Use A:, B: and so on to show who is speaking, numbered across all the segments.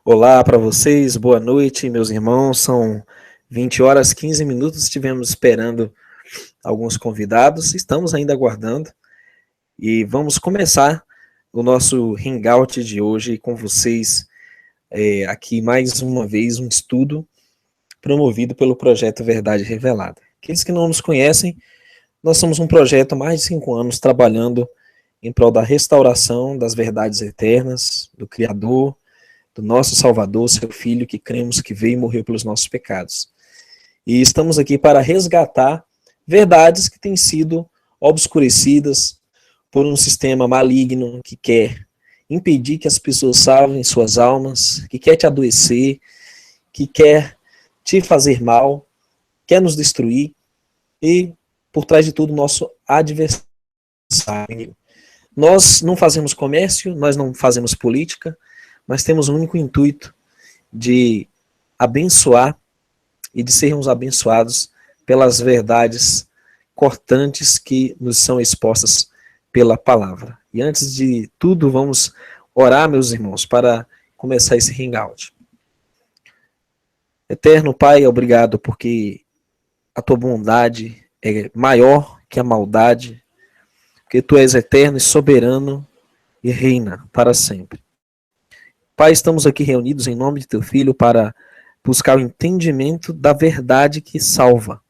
A: Olá para vocês, boa noite, meus irmãos. São 20 horas 15 minutos. Estivemos esperando alguns convidados, estamos ainda aguardando e vamos começar o nosso hangout de hoje com vocês. Aqui mais uma vez um estudo promovido pelo projeto Verdade Revelada. Aqueles que não nos conhecem, nós somos um projeto há mais de 5 anos trabalhando em prol da restauração das verdades eternas, do Criador, do nosso Salvador, seu Filho, que cremos que veio e morreu pelos nossos pecados. E estamos aqui para resgatar verdades que têm sido obscurecidas por um sistema maligno que quer impedir que as pessoas salvem suas almas, que quer te adoecer, que quer te fazer mal, quer nos destruir e, por trás de tudo, nosso adversário. Nós não fazemos comércio, nós não fazemos política, mas temos um único intuito de abençoar e de sermos abençoados pelas verdades cortantes que nos são expostas pela palavra. E antes de tudo, vamos orar, meus irmãos, para começar esse hangout. Eterno Pai, obrigado porque a tua bondade é maior que a maldade, porque tu és eterno e soberano e reina para sempre. Pai, estamos aqui reunidos em nome de teu Filho para buscar o entendimento da verdade que salva.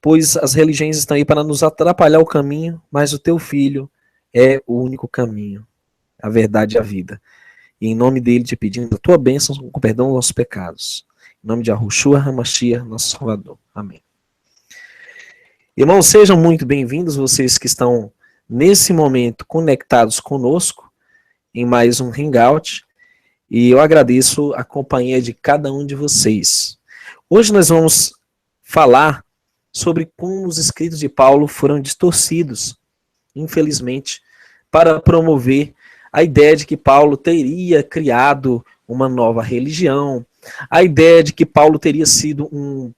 A: Pois as religiões estão aí para nos atrapalhar o caminho, mas o teu Filho é o único caminho, a verdade e a vida. E em nome dele te pedimos a tua bênção com perdão dos nossos pecados. Em nome de Yahushua HaMashiach, nosso Salvador. Amém. Irmãos, sejam muito bem-vindos, vocês que estão nesse momento conectados conosco em mais um hangout. E eu agradeço a companhia de cada um de vocês. Hoje nós vamos falar sobre como os escritos de Paulo foram distorcidos, infelizmente, para promover a ideia de que Paulo teria criado uma nova religião, a ideia de que Paulo teria sido um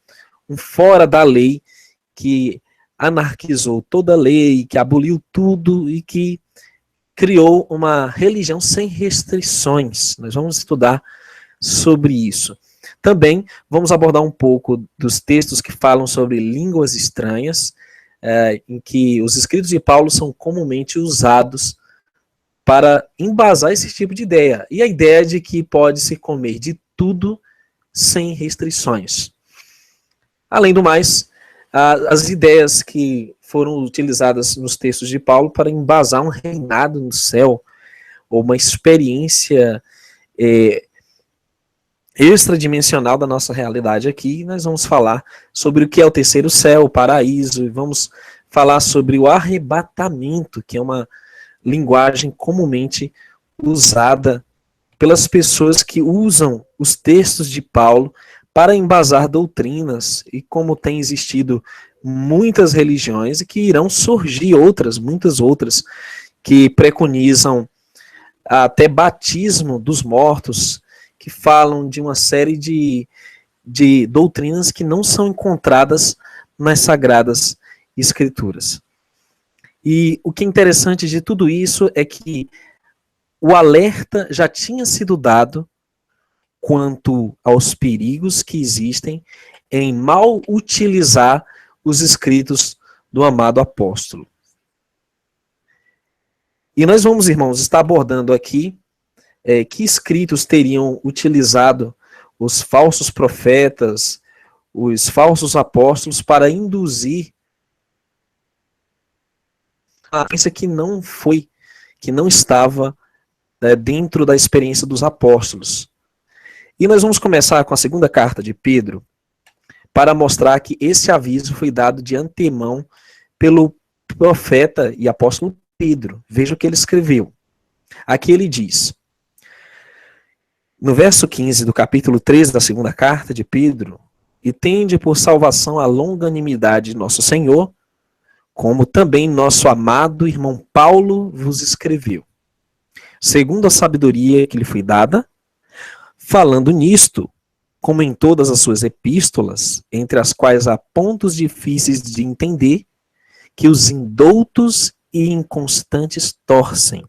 A: fora da lei, que anarquizou toda a lei, que aboliu tudo e que criou uma religião sem restrições. Nós vamos estudar sobre isso. Também vamos abordar um pouco dos textos que falam sobre línguas estranhas, em que os escritos de Paulo são comumente usados para embasar esse tipo de ideia. E a ideia de que pode-se comer de tudo sem restrições. Além do mais, as ideias que foram utilizadas nos textos de Paulo para embasar um reinado no céu, ou uma experiência extradimensional da nossa realidade aqui. Nós vamos falar sobre o que é o terceiro céu, o paraíso, e vamos falar sobre o arrebatamento, que é uma linguagem comumente usada pelas pessoas que usam os textos de Paulo para embasar doutrinas, e como tem existido muitas religiões e que irão surgir muitas outras, que preconizam até batismo dos mortos, que falam de uma série de doutrinas que não são encontradas nas Sagradas Escrituras. E o que é interessante de tudo isso é que o alerta já tinha sido dado quanto aos perigos que existem em mal utilizar os escritos do amado apóstolo. E nós vamos, irmãos, estar abordando aqui que escritos teriam utilizado os falsos profetas, os falsos apóstolos, para induzir a crença que não estava dentro da experiência dos apóstolos. E nós vamos começar com a segunda carta de Pedro, para mostrar que esse aviso foi dado de antemão pelo profeta e apóstolo Pedro. Veja o que ele escreveu. Aqui ele diz, no verso 15 do capítulo 13 da segunda carta de Pedro, e tende por salvação a longanimidade de nosso Senhor, como também nosso amado irmão Paulo vos escreveu, segundo a sabedoria que lhe foi dada, falando nisto, como em todas as suas epístolas, entre as quais há pontos difíceis de entender, que os indoutos e inconstantes torcem,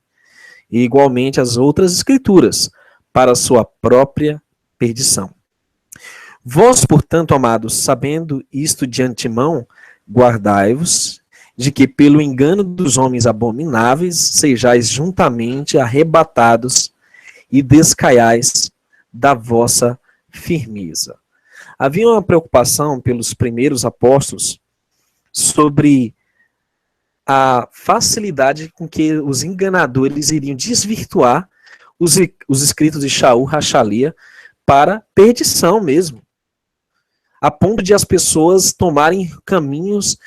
A: e igualmente as outras escrituras, para sua própria perdição. Vós, portanto, amados, sabendo isto de antemão, guardai-vos de que pelo engano dos homens abomináveis sejais juntamente arrebatados e descaiais da vossa firmeza. Havia uma preocupação pelos primeiros apóstolos sobre a facilidade com que os enganadores iriam desvirtuar os escritos de Shaul Hachalia para perdição mesmo, a ponto de as pessoas tomarem caminhos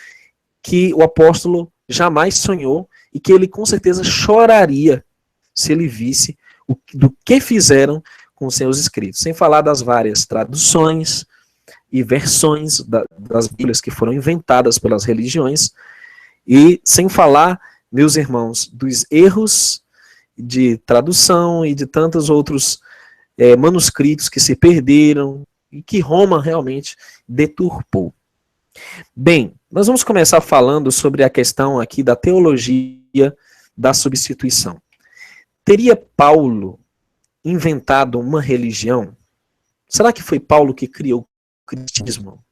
A: que o apóstolo jamais sonhou e que ele com certeza choraria se ele visse do que fizeram com seus escritos, sem falar das várias traduções e versões das Bíblias que foram inventadas pelas religiões, e sem falar, meus irmãos, dos erros de tradução e de tantos outros manuscritos que se perderam e que Roma realmente deturpou. Bem, nós vamos começar falando sobre a questão aqui da teologia da substituição. Teria Paulo inventado uma religião? Será que foi Paulo que criou o cristianismo?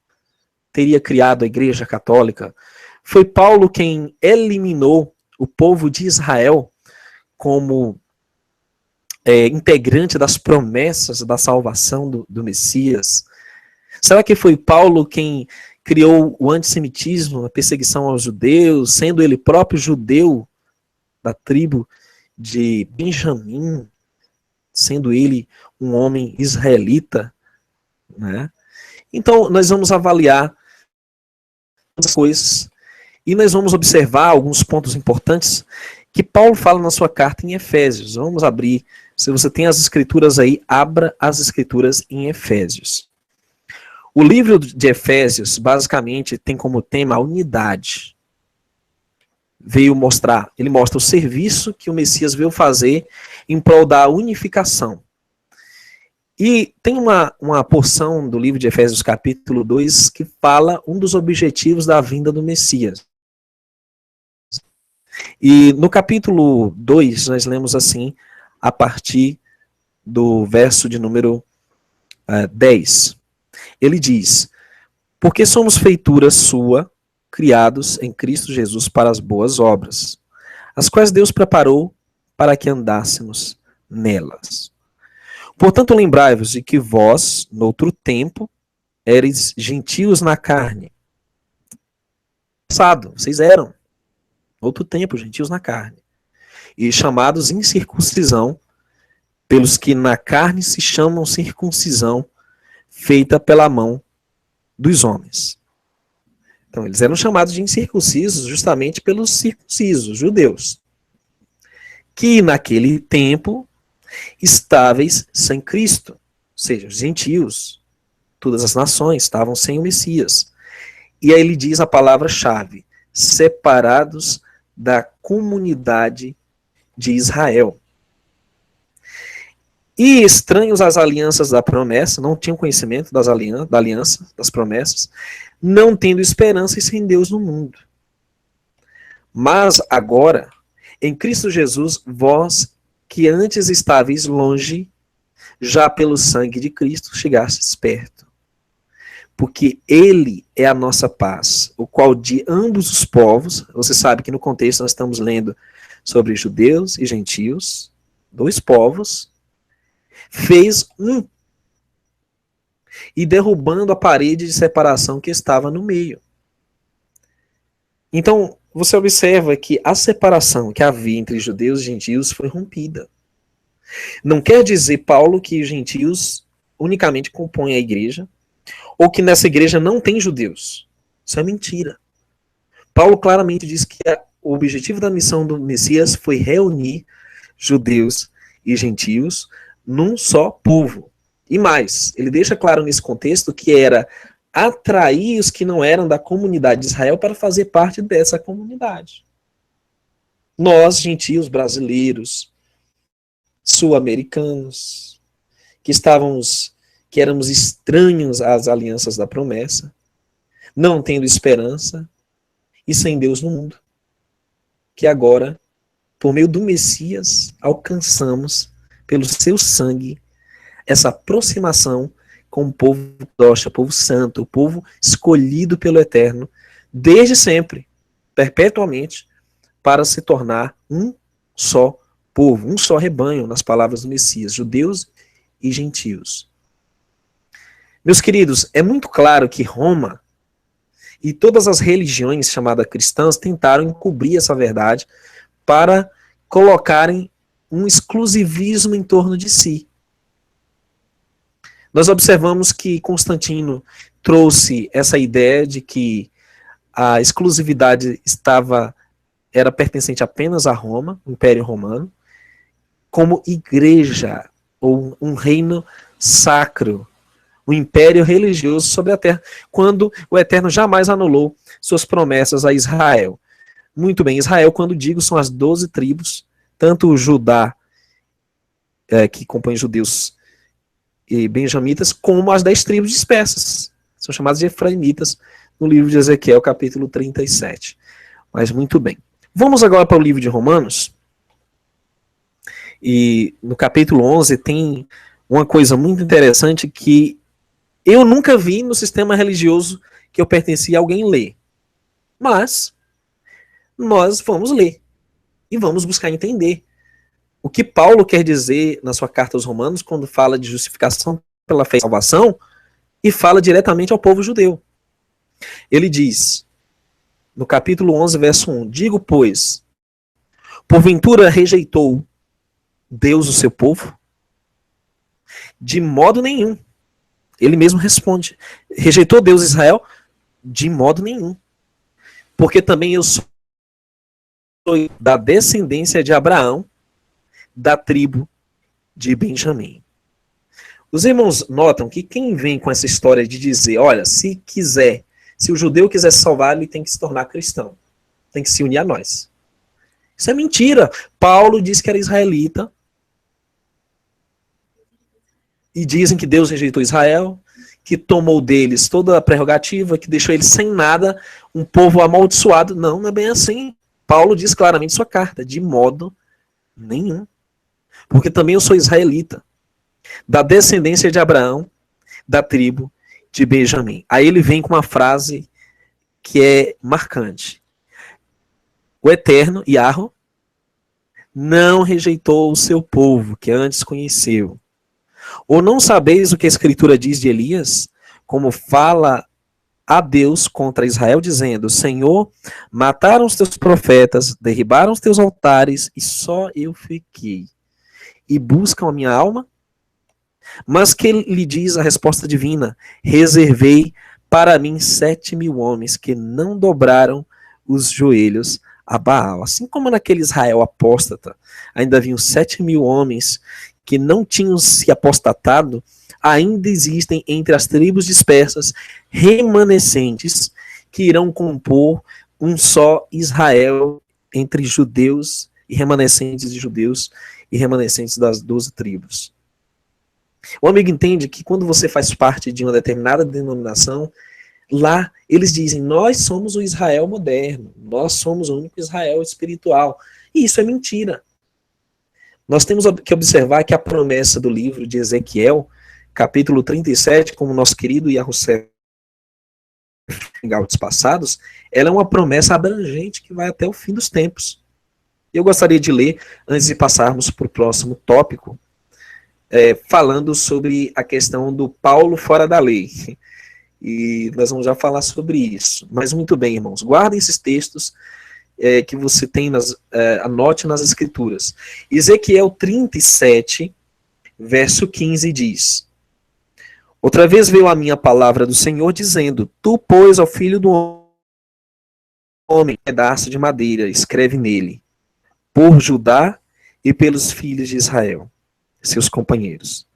A: Teria criado a Igreja Católica? Foi Paulo quem eliminou o povo de Israel como integrante das promessas da salvação do Messias? Será que foi Paulo quem criou o antissemitismo, a perseguição aos judeus, sendo ele próprio judeu da tribo de Benjamim, sendo ele um homem israelita, né? Então, nós vamos avaliar as coisas e nós vamos observar alguns pontos importantes que Paulo fala na sua carta em Efésios. Vamos abrir, se você tem as escrituras aí, abra as escrituras em Efésios. O livro de Efésios, basicamente, tem como tema a unidade. Ele mostra o serviço que o Messias veio fazer em prol da unificação. E tem uma porção do livro de Efésios, capítulo 2, que fala um dos objetivos da vinda do Messias. E no capítulo 2, nós lemos assim, a partir do verso de número 10. Ele diz: porque somos feitura sua, criados em Cristo Jesus para as boas obras, as quais Deus preparou para que andássemos nelas. Portanto, lembrai-vos de que vós, noutro tempo, éreis gentios na carne. Passado, vocês eram, outro tempo, gentios na carne, e chamados incircuncisão, pelos que na carne se chamam circuncisão, feita pela mão dos homens. Então, eles eram chamados de incircuncisos justamente pelos circuncisos, judeus, que naquele tempo estáveis sem Cristo, ou seja, os gentios, todas as nações estavam sem o Messias. E aí ele diz a palavra-chave: separados da comunidade de Israel. E estranhos às alianças da promessa, não tinham conhecimento da aliança, das promessas, não tendo esperança e sem Deus no mundo. Mas agora, em Cristo Jesus, vós que antes estáveis longe, já pelo sangue de Cristo chegastes perto. Porque Ele é a nossa paz, o qual de ambos os povos, você sabe que no contexto nós estamos lendo sobre judeus e gentios, dois povos, fez um, e derrubando a parede de separação que estava no meio. Então, você observa que a separação que havia entre judeus e gentios foi rompida. Não quer dizer, Paulo, que os gentios unicamente compõem a igreja, ou que nessa igreja não tem judeus. Isso é mentira. Paulo claramente diz que o objetivo da missão do Messias foi reunir judeus e gentios num só povo. E mais, ele deixa claro nesse contexto que era atrair os que não eram da comunidade de Israel para fazer parte dessa comunidade. Nós, gentios brasileiros, sul-americanos, que éramos estranhos às alianças da promessa, não tendo esperança e sem Deus no mundo, que agora, por meio do Messias, alcançamos, pelo seu sangue, essa aproximação com o povo doxa, o povo santo, o povo escolhido pelo Eterno, desde sempre, perpetuamente, para se tornar um só povo, um só rebanho, nas palavras do Messias, judeus e gentios. Meus queridos, é muito claro que Roma e todas as religiões chamadas cristãs tentaram encobrir essa verdade para colocarem um exclusivismo em torno de si. Nós observamos que Constantino trouxe essa ideia de que a exclusividade era pertencente apenas a Roma, o Império Romano, como igreja, ou um reino sacro, um império religioso sobre a terra, quando o Eterno jamais anulou suas promessas a Israel. Muito bem, Israel, quando digo, são as 12 tribos, tanto o Judá, que compõe judeus e benjamitas, como as 10 tribos dispersas. São chamadas de efraimitas, no livro de Ezequiel, capítulo 37. Mas muito bem. Vamos agora para o livro de Romanos. E no capítulo 11 tem uma coisa muito interessante que eu nunca vi no sistema religioso que eu pertencia a alguém ler. Mas nós vamos ler e vamos buscar entender o que Paulo quer dizer na sua carta aos Romanos quando fala de justificação pela fé e salvação e fala diretamente ao povo judeu. Ele diz, no capítulo 11, verso 1, digo, pois, porventura rejeitou Deus o seu povo? De modo nenhum. Ele mesmo responde, rejeitou Deus Israel? De modo nenhum. Porque também eu sou da descendência de Abraão, da tribo de Benjamim. Os irmãos notam que quem vem com essa história de dizer, olha, se o judeu quiser se salvar, ele tem que se tornar cristão. Tem que se unir a nós. Isso é mentira. Paulo disse que era israelita. E dizem que Deus rejeitou Israel, que tomou deles toda a prerrogativa, que deixou eles sem nada, um povo amaldiçoado. Não, não é bem assim. Paulo diz claramente em sua carta, de modo nenhum. Porque também eu sou israelita, da descendência de Abraão, da tribo de Benjamim. Aí ele vem com uma frase que é marcante. O Eterno, Yahweh, não rejeitou o seu povo, que antes conheceu. Ou não sabeis o que a Escritura diz de Elias? Como fala a Deus contra Israel, dizendo, Senhor, mataram os teus profetas, derribaram os teus altares, e só eu fiquei. E buscam a minha alma? Mas que lhe diz a resposta divina? Reservei para mim 7.000 homens que não dobraram os joelhos a Baal. Assim como naquele Israel apóstata, ainda haviam 7.000 homens que não tinham se apostatado, ainda existem entre as tribos dispersas remanescentes que irão compor um só Israel entre judeus e remanescentes de judeus e remanescentes das 12 tribos. O amigo entende que quando você faz parte de uma determinada denominação, lá eles dizem, nós somos o Israel moderno, nós somos o único Israel espiritual. E isso é mentira. Nós temos que observar que a promessa do livro de Ezequiel, capítulo 37, como nosso querido Yahussé em Gautos passados, ela é uma promessa abrangente que vai até o fim dos tempos. Eu gostaria de ler, antes de passarmos para o próximo tópico, falando sobre a questão do Paulo fora da lei. E nós vamos já falar sobre isso. Mas muito bem, irmãos, guardem esses textos que você tem, anote nas escrituras. Ezequiel 37, verso 15 diz, outra vez veio a minha palavra do Senhor dizendo, tu, pois, ao filho do homem, pedaço de madeira, escreve nele, por Judá e pelos filhos de Israel, seus companheiros.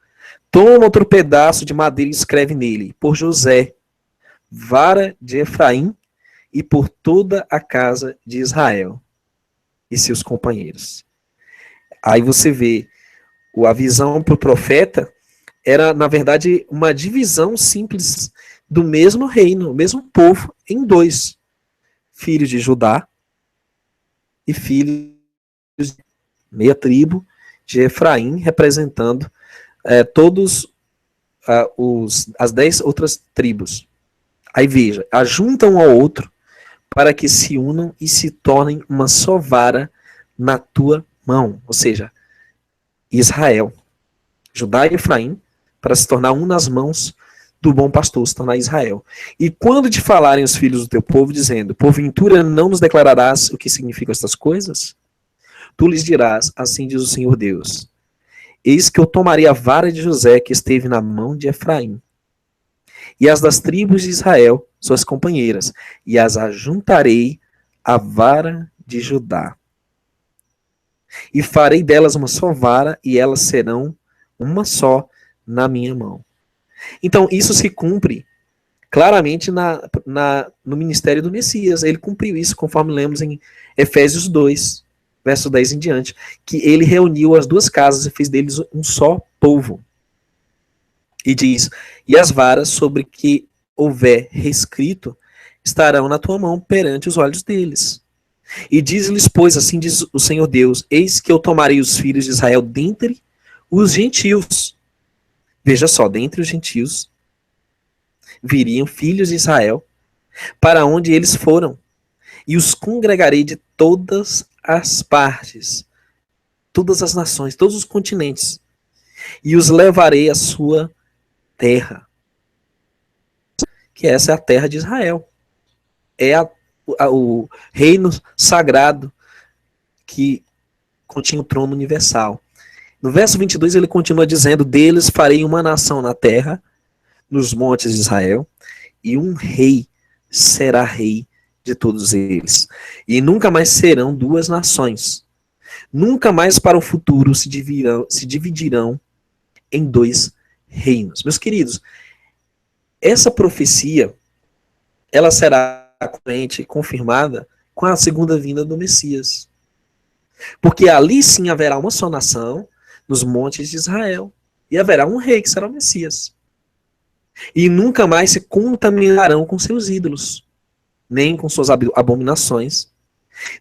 A: Toma outro pedaço de madeira e escreve nele, por José, vara de Efraim, e por toda a casa de Israel e seus companheiros. Aí você vê, a visão para o profeta era, na verdade, uma divisão simples do mesmo reino, o mesmo povo, em dois. Filhos de Judá e filhos de meia tribo de Efraim, representando todos as 10 outras tribos. Aí veja, ajuntam um ao outro para que se unam e se tornem uma só vara na tua mão. Ou seja, Israel, Judá e Efraim, para se tornar um nas mãos do bom pastor, se tornar Israel. E quando te falarem os filhos do teu povo, dizendo, porventura não nos declararás o que significam estas coisas? Tu lhes dirás, assim diz o Senhor Deus, eis que eu tomarei a vara de José que esteve na mão de Efraim, e as das tribos de Israel, suas companheiras, e as ajuntarei à vara de Judá. E farei delas uma só vara, e elas serão uma só na minha mão. Então, isso se cumpre claramente no ministério do Messias. Ele cumpriu isso, conforme lemos em Efésios 2, verso 10 em diante, que ele reuniu as duas casas e fez deles um só povo. E diz, e as varas sobre que houver reescrito estarão na tua mão perante os olhos deles. E diz-lhes, pois, assim diz o Senhor Deus, eis que eu tomarei os filhos de Israel dentre os gentios. Veja só, dentre os gentios viriam filhos de Israel, para onde eles foram, e os congregarei de todas as partes, todas as nações, todos os continentes, e os levarei à sua terra, que essa é a terra de Israel. É o reino sagrado que continha o trono universal. No verso 22 ele continua dizendo, deles farei uma nação na terra, nos montes de Israel, e um rei será rei de todos eles. E nunca mais serão duas nações. Nunca mais para o futuro se dividirão em dois reinos. Meus queridos, essa profecia, ela será confirmada com a segunda vinda do Messias. Porque ali sim haverá uma só nação, nos montes de Israel, e haverá um rei que será o Messias. E nunca mais se contaminarão com seus ídolos, nem com suas abominações,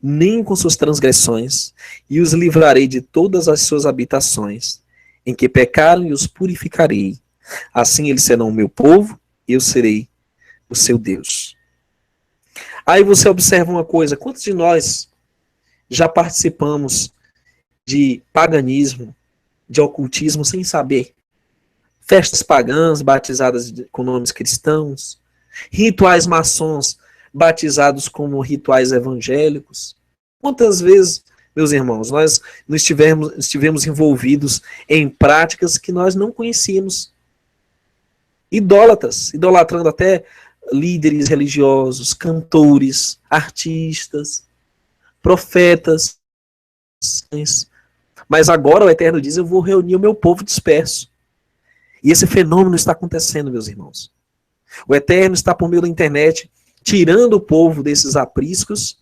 A: nem com suas transgressões, e os livrarei de todas as suas habitações, em que pecaram e os purificarei. Assim eles serão o meu povo, e eu serei o seu Deus. Aí você observa uma coisa, quantos de nós já participamos de paganismo, de ocultismo sem saber? Festas pagãs batizadas com nomes cristãos, rituais maçons batizados como rituais evangélicos. Quantas vezes, meus irmãos, nós estivemos envolvidos em práticas que nós não conhecíamos? Idólatras, idolatrando até líderes religiosos, cantores, artistas, profetas. Mas agora o Eterno diz, eu vou reunir o meu povo disperso. E esse fenômeno está acontecendo, meus irmãos. O Eterno está por meio da internet tirando o povo desses apriscos,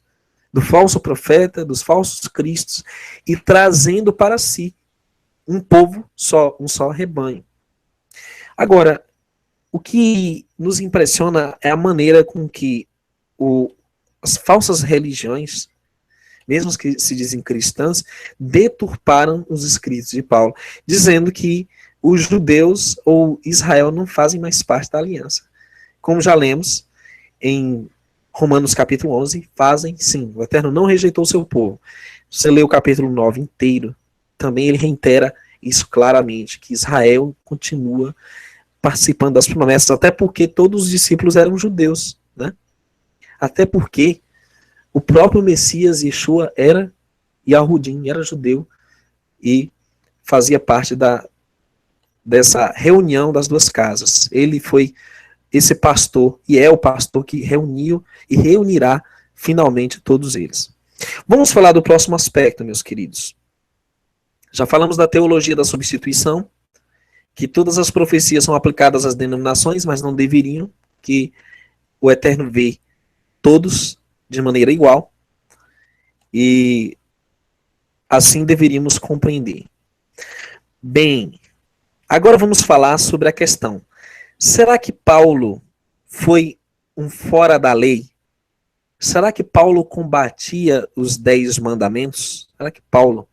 A: do falso profeta, dos falsos cristos, e trazendo para si um povo só, um só rebanho. Agora, o que nos impressiona é a maneira com que as falsas religiões, mesmo as que se dizem cristãs, deturparam os escritos de Paulo, dizendo que os judeus ou Israel não fazem mais parte da aliança. Como já lemos em Romanos capítulo 11, fazem sim. O Eterno não rejeitou o seu povo. Você lê o capítulo 9 inteiro, também ele reitera isso claramente, que Israel continua participando das promessas, até porque todos os discípulos eram judeus, né? Até porque o próprio Messias, Yeshua, era Yahudim, era judeu, e fazia parte dessa reunião das duas casas. Ele foi esse pastor, e é o pastor que reuniu e reunirá finalmente todos eles. Vamos falar do próximo aspecto, meus queridos. Já falamos da teologia da substituição, que todas as profecias são aplicadas às denominações, mas não deveriam, que o Eterno vê todos de maneira igual, e assim deveríamos compreender. Bem, agora vamos falar sobre a questão. Será que Paulo foi um fora da lei? Será que Paulo combatia os 10 mandamentos? Será que Paulo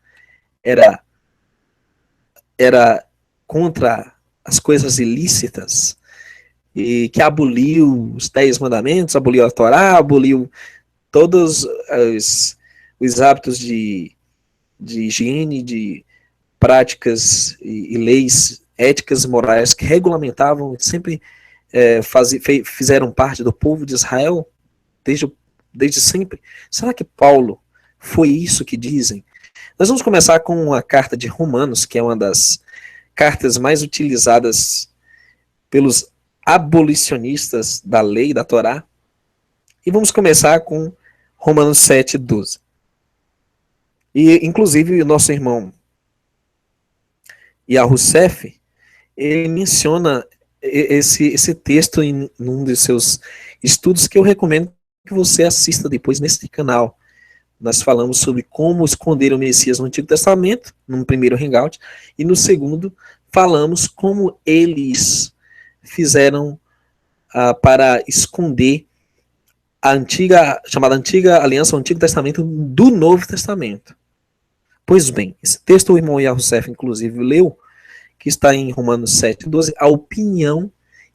A: era contra as coisas ilícitas, e que aboliu os 10 mandamentos, aboliu a Torá, aboliu todos os hábitos de higiene, de práticas e leis éticas e morais que regulamentavam, sempre fizeram parte do povo de Israel desde sempre. Será que Paulo foi isso que dizem? Nós vamos começar com a carta de Romanos, que é uma das cartas mais utilizadas pelos abolicionistas da lei, da Torá. E vamos começar com Romanos 7:12. E, inclusive, o nosso irmão Yahussef, ele menciona esse texto em um dos seus estudos, que eu recomendo que você assista depois nesse canal. Nós falamos sobre como esconder o Messias no Antigo Testamento, no primeiro hangout, e no segundo falamos como eles fizeram para esconder a chamada Antiga Aliança, o Antigo Testamento, do Novo Testamento. Pois bem, esse texto o irmão Yahussef, inclusive, leu, que está em Romanos 7:12, a opinião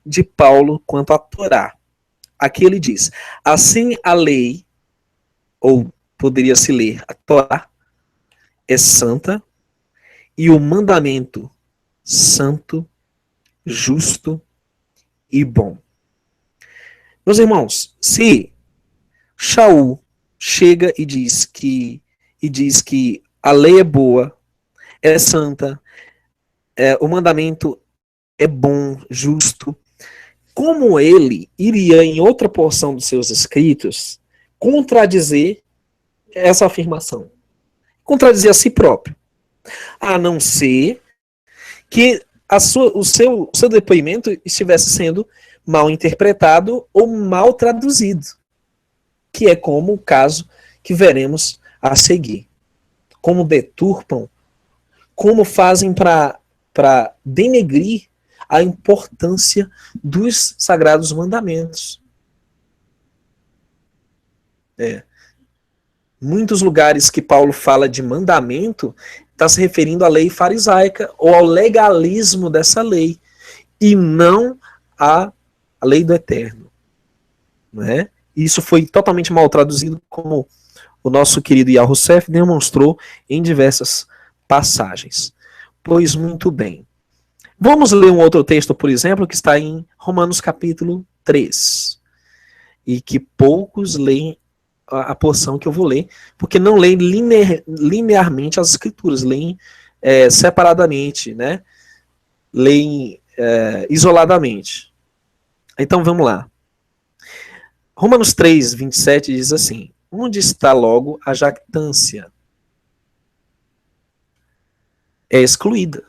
A: de Paulo quanto à Torá. Aqui ele diz: assim a lei, ou poderia se ler, a Torá é santa, e o mandamento santo, justo e bom. Meus irmãos, se Shaul chega e diz que a lei é boa, é santa, o mandamento é bom, justo, como ele iria, em outra porção dos seus escritos, contradizer essa afirmação? Contradizer a si próprio. A não ser que o seu depoimento estivesse sendo mal interpretado ou mal traduzido, que é como o caso que veremos a seguir. Como deturpam, como fazem para denegrir a importância dos sagrados mandamentos. Muitos lugares que Paulo fala de mandamento está se referindo à lei farisaica ou ao legalismo dessa lei, e não à lei do eterno. Não é? Isso foi totalmente mal traduzido, como o nosso querido Yahussef demonstrou em diversas passagens. Pois muito bem. Vamos ler um outro texto, por exemplo, que está em Romanos capítulo 3. E que poucos leem a porção que eu vou ler, porque não leem linearmente as escrituras, leem separadamente, né? Leem isoladamente. Então vamos lá. Romanos 3:27 diz assim: onde está logo a jactância? É excluída.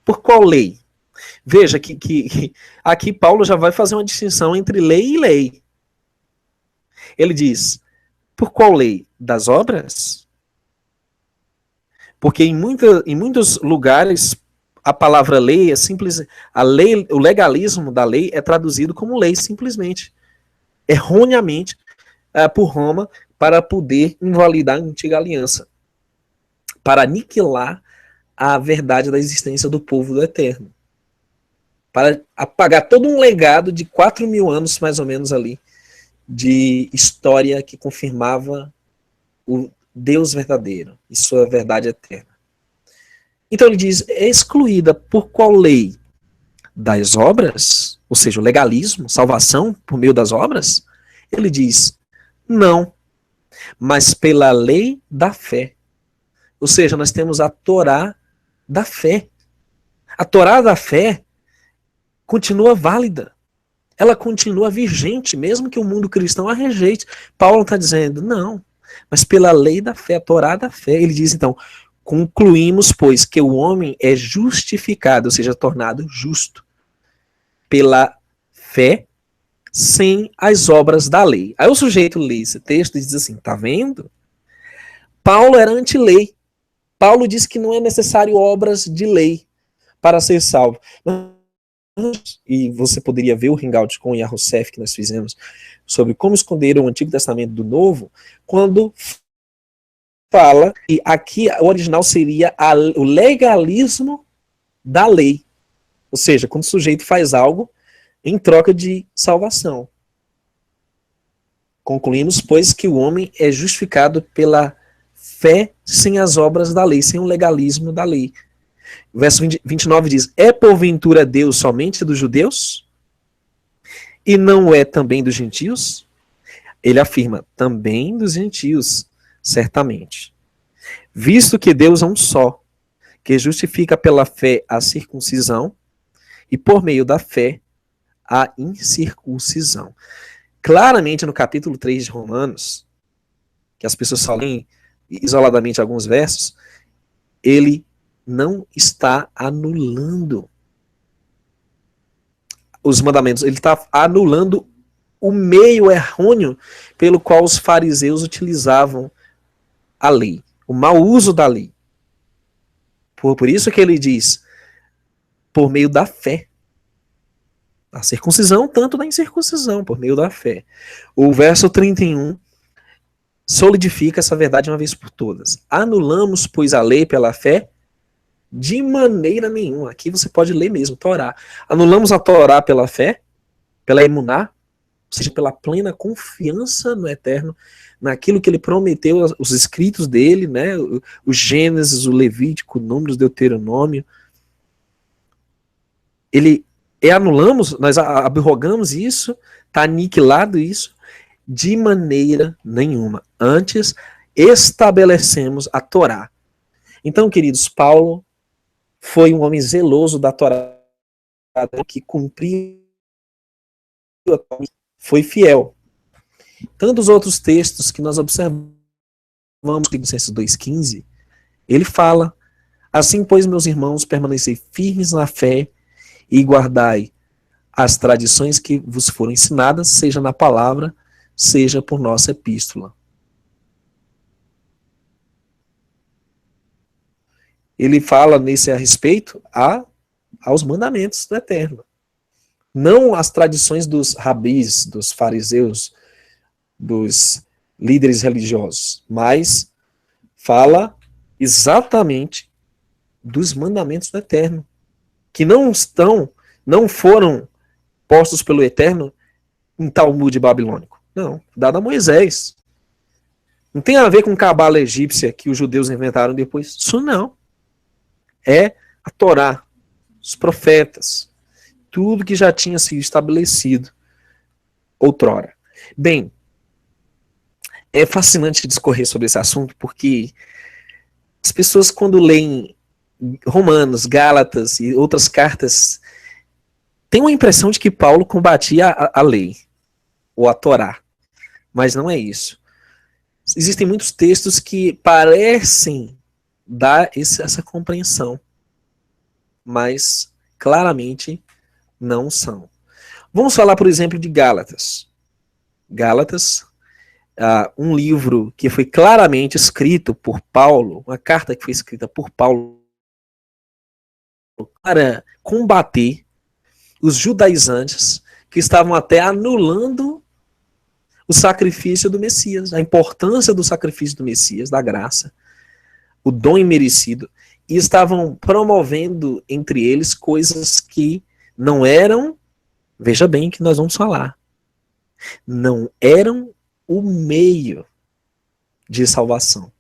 A: Por qual lei? Veja que aqui Paulo já vai fazer uma distinção entre lei e lei. Ele diz: por qual lei? Das obras? Porque em muitos lugares a palavra lei é simples. A lei, o legalismo da lei é traduzido como lei simplesmente, erroneamente, por Roma, para poder invalidar a antiga aliança, para aniquilar a verdade da existência do povo do Eterno, para apagar todo um legado de 4.000 anos, mais ou menos, ali, de história que confirmava o Deus verdadeiro e sua verdade eterna. Então ele diz: é excluída por qual lei? Das obras? Ou seja, o legalismo, salvação por meio das obras? Ele diz: não, mas pela lei da fé. Ou seja, nós temos a Torá da fé. A Torá da fé continua válida. Ela continua vigente, mesmo que o mundo cristão a rejeite. Paulo está dizendo: não, mas pela lei da fé, a Torá da fé. Ele diz então: concluímos, pois, que o homem é justificado, ou seja, tornado justo, pela fé, sem as obras da lei. Aí o sujeito lê esse texto e diz assim: tá vendo? Paulo era anti-lei. Paulo diz que não é necessário obras de lei para ser salvo. E você poderia ver o hangout com o Yahussef que nós fizemos sobre como esconder o Antigo Testamento do Novo, quando fala que aqui o original seria o legalismo da lei. Ou seja, quando o sujeito faz algo em troca de salvação. Concluímos, pois, que o homem é justificado pela fé sem as obras da lei, sem o legalismo da lei. O verso 29 diz: é porventura Deus somente dos judeus? E não é também dos gentios? Ele afirma, também dos gentios, certamente. Visto que Deus é um só, que justifica pela fé a circuncisão e por meio da fé a incircuncisão. Claramente no capítulo 3 de Romanos, que as pessoas só leem isoladamente alguns versos, ele não está anulando os mandamentos, ele está anulando o meio errôneo pelo qual os fariseus utilizavam a lei, o mau uso da lei. Por isso que ele diz, por meio da fé. A circuncisão, tanto da incircuncisão, por meio da fé. O verso 31 solidifica essa verdade uma vez por todas. Anulamos, pois, a lei pela fé? De maneira nenhuma. Aqui você pode ler mesmo, Torá. Anulamos a Torá pela fé, pela emuná, ou seja, pela plena confiança no Eterno, naquilo que ele prometeu, os escritos dele, né, o Gênesis, o Levítico, o Números, o Deuteronômio. Anulamos, nós abrogamos isso, está aniquilado isso, de maneira nenhuma. Antes, estabelecemos a Torá. Então, queridos, Paulo foi um homem zeloso da Torá, que cumpriu, foi fiel. Tantos outros textos que nós observamos, em Colossenses 2,15, ele fala, assim, pois, meus irmãos, permanecei firmes na fé e guardai as tradições que vos foram ensinadas, seja na palavra, seja por nossa epístola. Ele fala nesse a respeito aos mandamentos do Eterno. Não as tradições dos rabis, dos fariseus, dos líderes religiosos, mas fala exatamente dos mandamentos do Eterno, que não foram postos pelo Eterno em Talmud babilônico. Não, dado a Moisés. Não tem a ver com cabala egípcia que os judeus inventaram depois. Isso não. É a Torá, os profetas, tudo que já tinha sido estabelecido outrora. Bem, é fascinante discorrer sobre esse assunto, porque as pessoas, quando leem Romanos, Gálatas e outras cartas, têm uma impressão de que Paulo combatia a lei, ou a Torá, mas não é isso. Existem muitos textos que parecem dar essa compreensão, mas claramente não são. Vamos falar, por exemplo, de Gálatas. Gálatas, um livro que foi claramente escrito por Paulo, uma carta que foi escrita por Paulo para combater os judaizantes que estavam até anulando o sacrifício do Messias, a importância do sacrifício do Messias, da graça, o dom imerecido, e estavam promovendo entre eles coisas que não eram, veja bem que nós vamos falar, não eram o meio de salvação,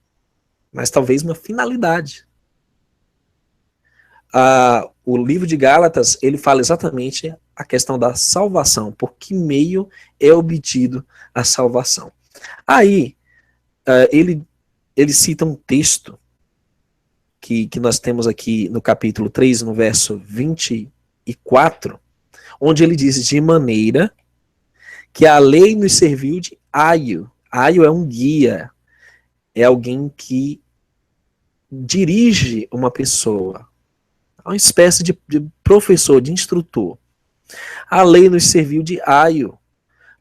A: mas talvez uma finalidade. O livro de Gálatas, ele fala exatamente a questão da salvação, por que meio é obtido a salvação. Aí, ele cita um texto que nós temos aqui no capítulo 3, no verso 24, onde ele diz, de maneira que a lei nos serviu de aio. Aio é um guia, é alguém que dirige uma pessoa, uma espécie de professor, de instrutor. A lei nos serviu de aio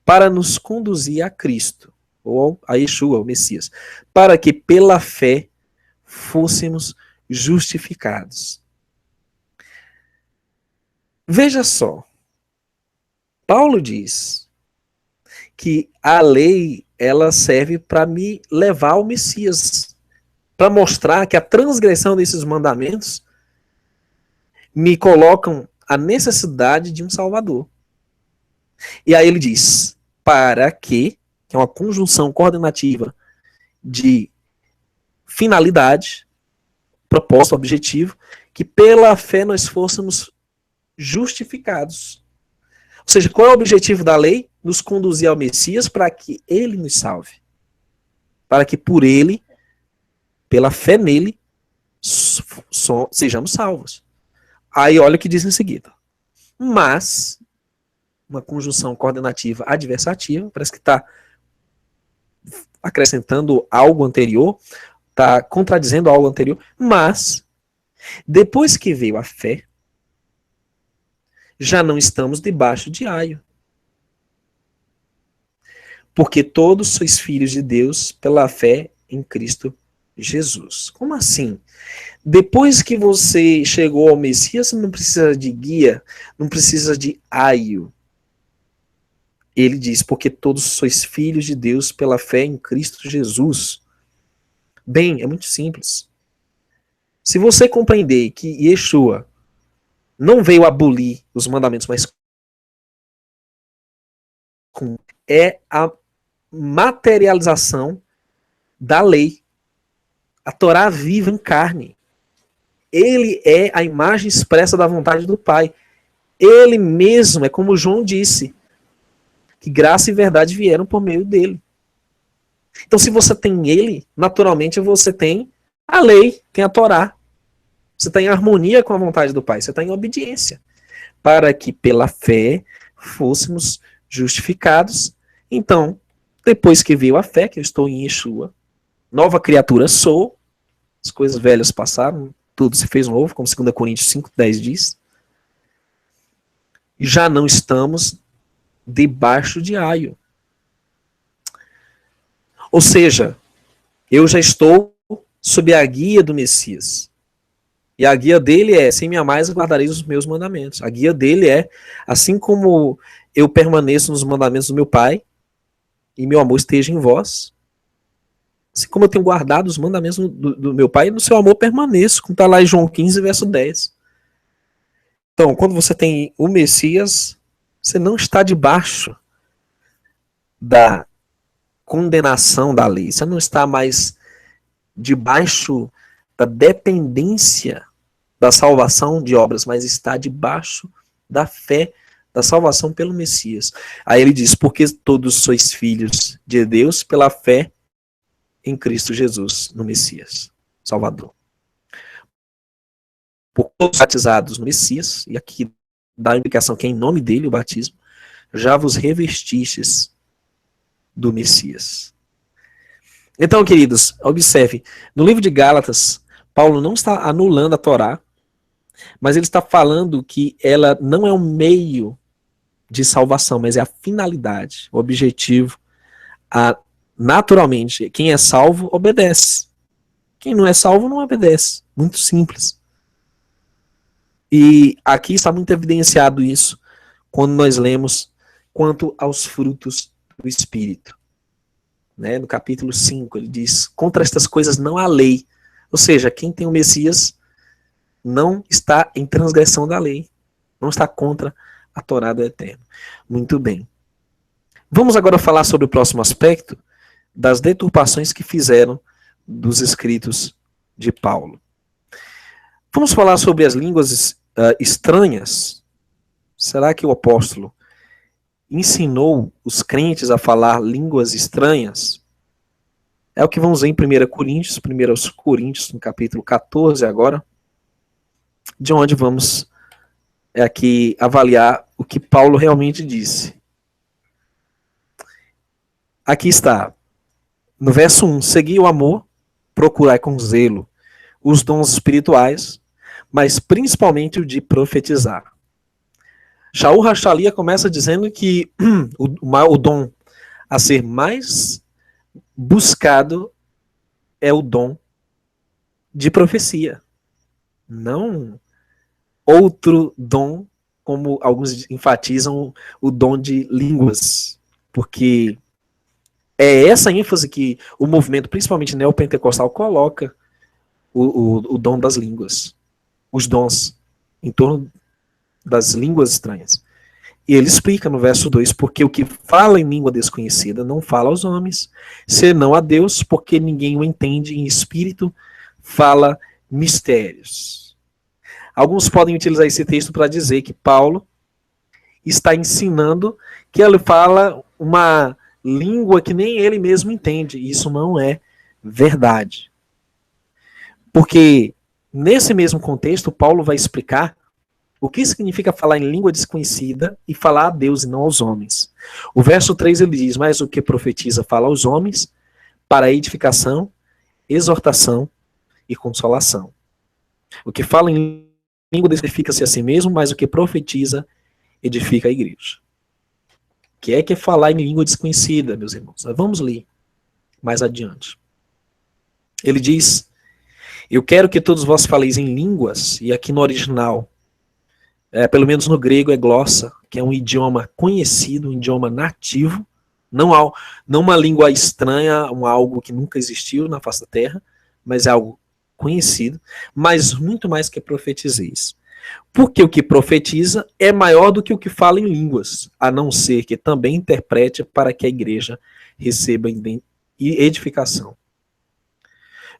A: para nos conduzir a Cristo, ou a Yeshua, o Messias, para que pela fé fôssemos justificados. Veja só, Paulo diz que a lei, ela serve para me levar ao Messias, para mostrar que a transgressão desses mandamentos me colocam a necessidade de um Salvador. E aí ele diz, para que é uma conjunção coordenativa de finalidade, propósito, objetivo, que pela fé nós fôssemos justificados. Ou seja, qual é o objetivo da lei? Nos conduzir ao Messias para que ele nos salve. Para que por ele, pela fé nele, sejamos salvos. Aí olha o que diz em seguida. Mas, uma conjunção coordenativa adversativa, parece que está acrescentando algo anterior, está contradizendo algo anterior, mas, depois que veio a fé, já não estamos debaixo de aio. Porque todos sois filhos de Deus pela fé em Cristo Jesus. Como assim? Depois que você chegou ao Messias, você não precisa de guia, não precisa de aio. Ele diz, porque todos sois filhos de Deus pela fé em Cristo Jesus. Bem, é muito simples. Se você compreender que Yeshua não veio abolir os mandamentos, mas é a materialização da lei. A Torá viva em carne. Ele é a imagem expressa da vontade do Pai. Ele mesmo, é como João disse, que graça e verdade vieram por meio dele. Então, se você tem ele, naturalmente você tem a lei, tem a Torá. Você está em harmonia com a vontade do Pai, você está em obediência. Para que pela fé fôssemos justificados. Então, depois que veio a fé, que eu estou em Yeshua, nova criatura sou, as coisas velhas passaram, tudo se fez novo, como 2 Coríntios 5:10 diz. Já não estamos debaixo de aio. Ou seja, eu já estou sob a guia do Messias. E a guia dele é, se me amais, guardareis os meus mandamentos. A guia dele é, assim como eu permaneço nos mandamentos do meu Pai, e meu amor esteja em vós, assim como eu tenho guardado os mandamentos do meu Pai, no seu amor permaneço, como está lá em João 15, verso 10. Então, quando você tem o Messias, você não está debaixo da condenação da lei, você não está mais debaixo da dependência da salvação de obras, mas está debaixo da fé, da salvação pelo Messias. Aí ele diz, porque todos sois filhos de Deus pela fé em Cristo Jesus, no Messias, Salvador. Por todos batizados no Messias, e aqui dá a indicação que é em nome dele o batismo, já vos revestistes do Messias. Então, queridos, observe, no livro de Gálatas, Paulo não está anulando a Torá, mas ele está falando que ela não é um meio de salvação, mas é a finalidade, o objetivo. Naturalmente, quem é salvo, obedece. Quem não é salvo, não obedece. Muito simples. E aqui está muito evidenciado isso, quando nós lemos quanto aos frutos do Espírito. Né? No capítulo 5, ele diz, contra estas coisas não há lei. Ou seja, quem tem o Messias não está em transgressão da lei. Não está contra a Torá do Eterno. Muito bem. Vamos agora falar sobre o próximo aspecto das deturpações que fizeram dos escritos de Paulo. Vamos falar sobre as línguas estranhas. Será que o apóstolo ensinou os crentes a falar línguas estranhas? É o que vamos ver em 1 Coríntios, no capítulo 14 agora, de onde vamos aqui avaliar o que Paulo realmente disse. Aqui está, no verso 1, segui o amor, procurai com zelo os dons espirituais, mas principalmente o de profetizar. Shaul Rachalia começa dizendo que o dom a ser mais buscado é o dom de profecia. Não outro dom, como alguns enfatizam, o dom de línguas. Porque é essa ênfase que o movimento, principalmente neopentecostal, coloca o dom das línguas. Os dons em torno das línguas estranhas. E ele explica no verso 2, porque o que fala em língua desconhecida não fala aos homens, senão a Deus, porque ninguém o entende, em espírito fala mistérios. Alguns podem utilizar esse texto para dizer que Paulo está ensinando que ele fala uma língua que nem ele mesmo entende. Isso não é verdade. Porque nesse mesmo contexto, Paulo vai explicar o que significa falar em língua desconhecida e falar a Deus e não aos homens. O verso 3 ele diz, mas o que profetiza fala aos homens para edificação, exortação e consolação. O que fala em língua edifica-se a si mesmo, mas o que profetiza edifica a igreja. O que é falar em língua desconhecida, meus irmãos? Vamos ler mais adiante. Ele diz, eu quero que todos vós faleis em línguas, e aqui no original, pelo menos no grego é glossa, que é um idioma conhecido, um idioma nativo, não uma língua estranha, algo que nunca existiu na face da terra, mas é algo conhecido, mas muito mais que profetizeis. Porque o que profetiza é maior do que o que fala em línguas, a não ser que também interprete para que a igreja receba edificação.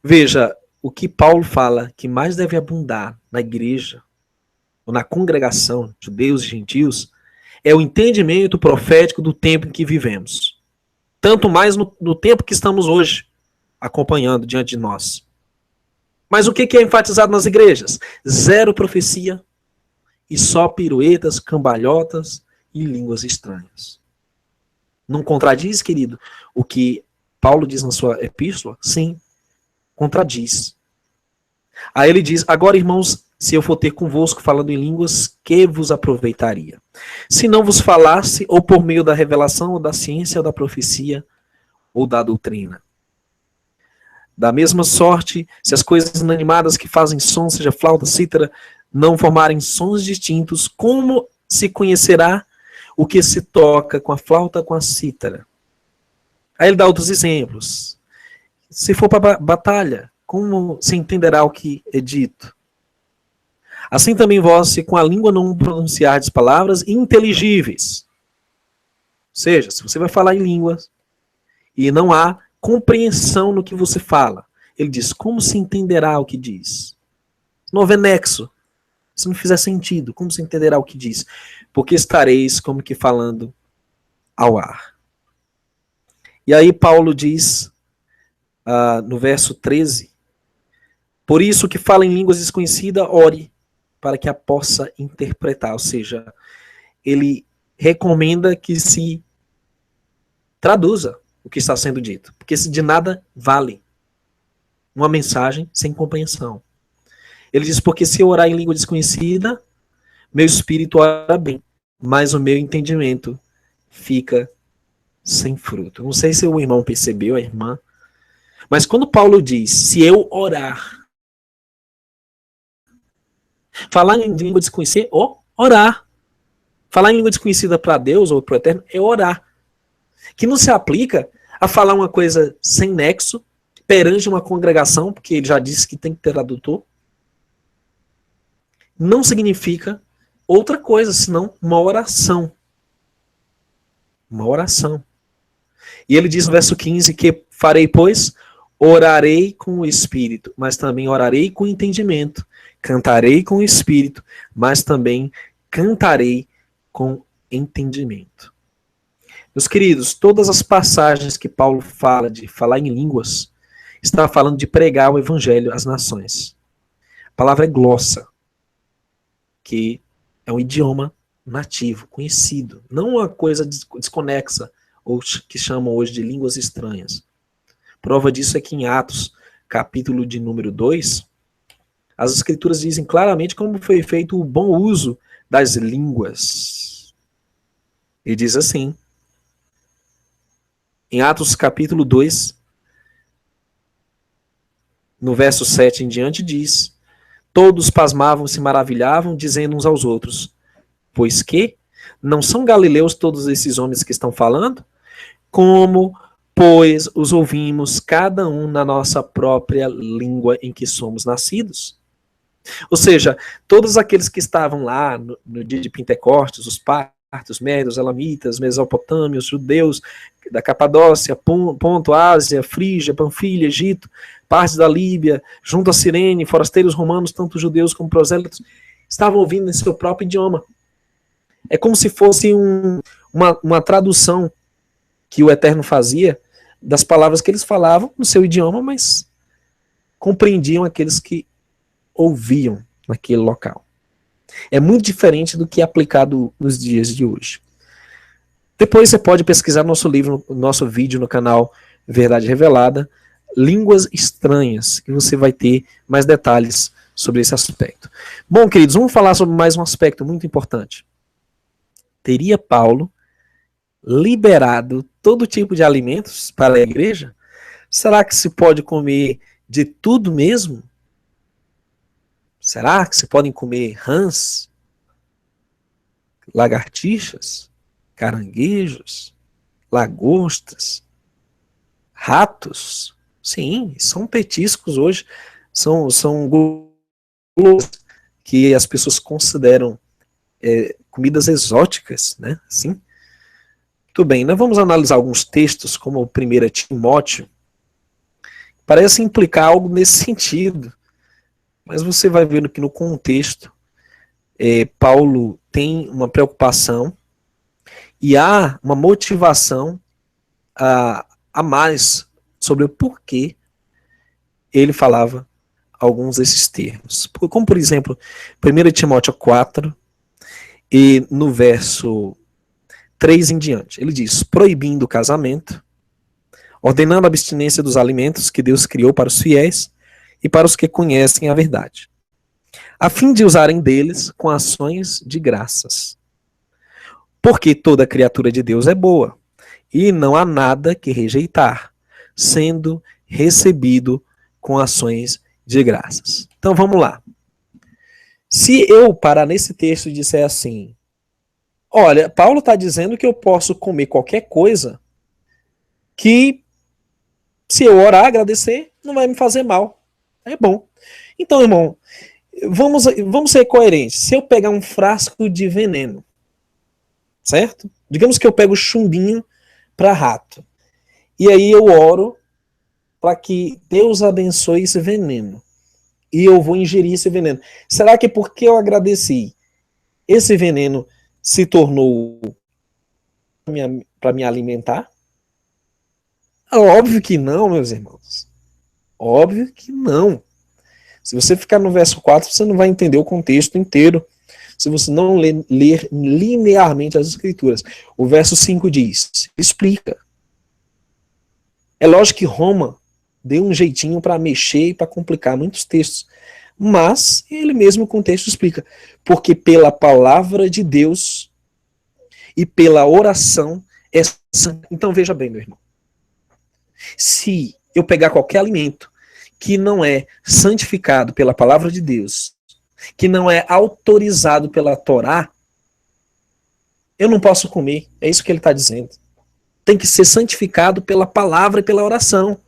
A: Veja, o que Paulo fala que mais deve abundar na igreja, ou na congregação, judeus e gentios, é o entendimento profético do tempo em que vivemos. Tanto mais no tempo que estamos hoje, acompanhando diante de nós. Mas o que é enfatizado nas igrejas? Zero profecia e só piruetas, cambalhotas e línguas estranhas. Não contradiz, querido, o que Paulo diz na sua epístola? Sim, contradiz. Aí ele diz, agora, irmãos, se eu for ter convosco falando em línguas, que vos aproveitaria? Se não vos falasse, ou por meio da revelação, ou da ciência, ou da profecia, ou da doutrina. Da mesma sorte, se as coisas inanimadas que fazem som, seja flauta, cítara, não formarem sons distintos, como se conhecerá o que se toca com a flauta, com a cítara? Aí ele dá outros exemplos. Se for para batalha, como se entenderá o que é dito? Assim também vós, se com a língua não pronunciardes palavras inteligíveis. Ou seja, se você vai falar em línguas e não há compreensão no que você fala, ele diz, como se entenderá o que diz? Não houver nexo. Se não fizer sentido, como se entenderá o que diz? Porque estareis como que falando ao ar. E aí Paulo diz, no verso 13, por isso que fala em línguas desconhecidas, ore, para que a possa interpretar. Ou seja, ele recomenda que se traduza o que está sendo dito, porque de nada vale uma mensagem sem compreensão. Ele diz, porque se eu orar em língua desconhecida, meu espírito ora bem, mas o meu entendimento fica sem fruto. Não sei se o irmão percebeu, a irmã, mas quando Paulo diz, se eu orar, falar em língua desconhecida, orar. Falar em língua desconhecida para Deus ou para o Eterno é orar. Que não se aplica a falar uma coisa sem nexo, perante uma congregação, porque ele já disse que tem que ter tradutor. Não significa outra coisa, senão uma oração. Uma oração. E ele diz no verso 15 que farei, pois, orarei com o Espírito, mas também orarei com entendimento. Cantarei com o Espírito, mas também cantarei com entendimento. Meus queridos, todas as passagens que Paulo fala de falar em línguas, está falando de pregar o evangelho às nações. A palavra é glossa, que é um idioma nativo, conhecido, não uma coisa desconexa, ou que chamam hoje de línguas estranhas. Prova disso é que em Atos, capítulo de número 2, as escrituras dizem claramente como foi feito o bom uso das línguas. E diz assim, em Atos capítulo 2, no verso 7 em diante diz, todos pasmavam e se maravilhavam, dizendo uns aos outros, pois que? Não são galileus todos esses homens que estão falando? Como, pois, os ouvimos cada um na nossa própria língua em que somos nascidos? Ou seja, todos aqueles que estavam lá no dia de Pentecostes, os partos, médios, elamitas, mesopotâmios, judeus da Capadócia, Ponto, Ásia, Frígia, Panfilha, Egito, partes da Líbia, junto a Cirene, forasteiros romanos, tanto judeus como prosélitos, estavam ouvindo em seu próprio idioma. É como se fosse uma tradução que o Eterno fazia das palavras que eles falavam no seu idioma, mas compreendiam aqueles que ouviam naquele local. É muito diferente do que é aplicado nos dias de hoje. Depois você pode pesquisar nosso livro, nosso vídeo no canal Verdade Revelada, Línguas Estranhas, que você vai ter mais detalhes sobre esse aspecto. Bom, queridos, vamos falar sobre mais um aspecto muito importante. Teria Paulo liberado todo tipo de alimentos para a igreja? Será que se pode comer de tudo mesmo? Será que se podem comer rãs, lagartixas, caranguejos, lagostas, ratos? Sim, são petiscos hoje, são guloseimas que as pessoas consideram comidas exóticas, né? Sim. Muito bem, nós vamos analisar alguns textos, como o 1 Timóteo, parece implicar algo nesse sentido, mas você vai vendo que no contexto, Paulo tem uma preocupação e há uma motivação a mais sobre o porquê ele falava alguns desses termos. Como, por exemplo, 1 Timóteo 4, e no verso 3 em diante, ele diz, proibindo o casamento, ordenando a abstinência dos alimentos que Deus criou para os fiéis e para os que conhecem a verdade, a fim de usarem deles com ações de graças. Porque toda criatura de Deus é boa, e não há nada que rejeitar, sendo recebido com ações de graças. Então vamos lá. Se eu parar nesse texto e disser assim, olha, Paulo está dizendo que eu posso comer qualquer coisa que, se eu orar, agradecer, não vai me fazer mal. É bom. Então, irmão, vamos ser coerentes. Se eu pegar um frasco de veneno, certo? Digamos que eu pego chumbinho para rato. E aí eu oro para que Deus abençoe esse veneno. E eu vou ingerir esse veneno. Será que porque eu agradeci, esse veneno se tornou para me alimentar? Óbvio que não, meus irmãos. Óbvio que não. Se você ficar no verso 4, você não vai entender o contexto inteiro. Se você não ler linearmente as escrituras. O verso 5 diz, explica. É lógico que Roma deu um jeitinho para mexer e para complicar muitos textos. Mas ele mesmo o contexto explica. Porque pela palavra de Deus e pela oração é santo. Então veja bem, meu irmão. Se eu pegar qualquer alimento que não é santificado pela palavra de Deus, que não é autorizado pela Torá, eu não posso comer. É isso que ele está dizendo. Tem que ser santificado pela palavra e pela oração.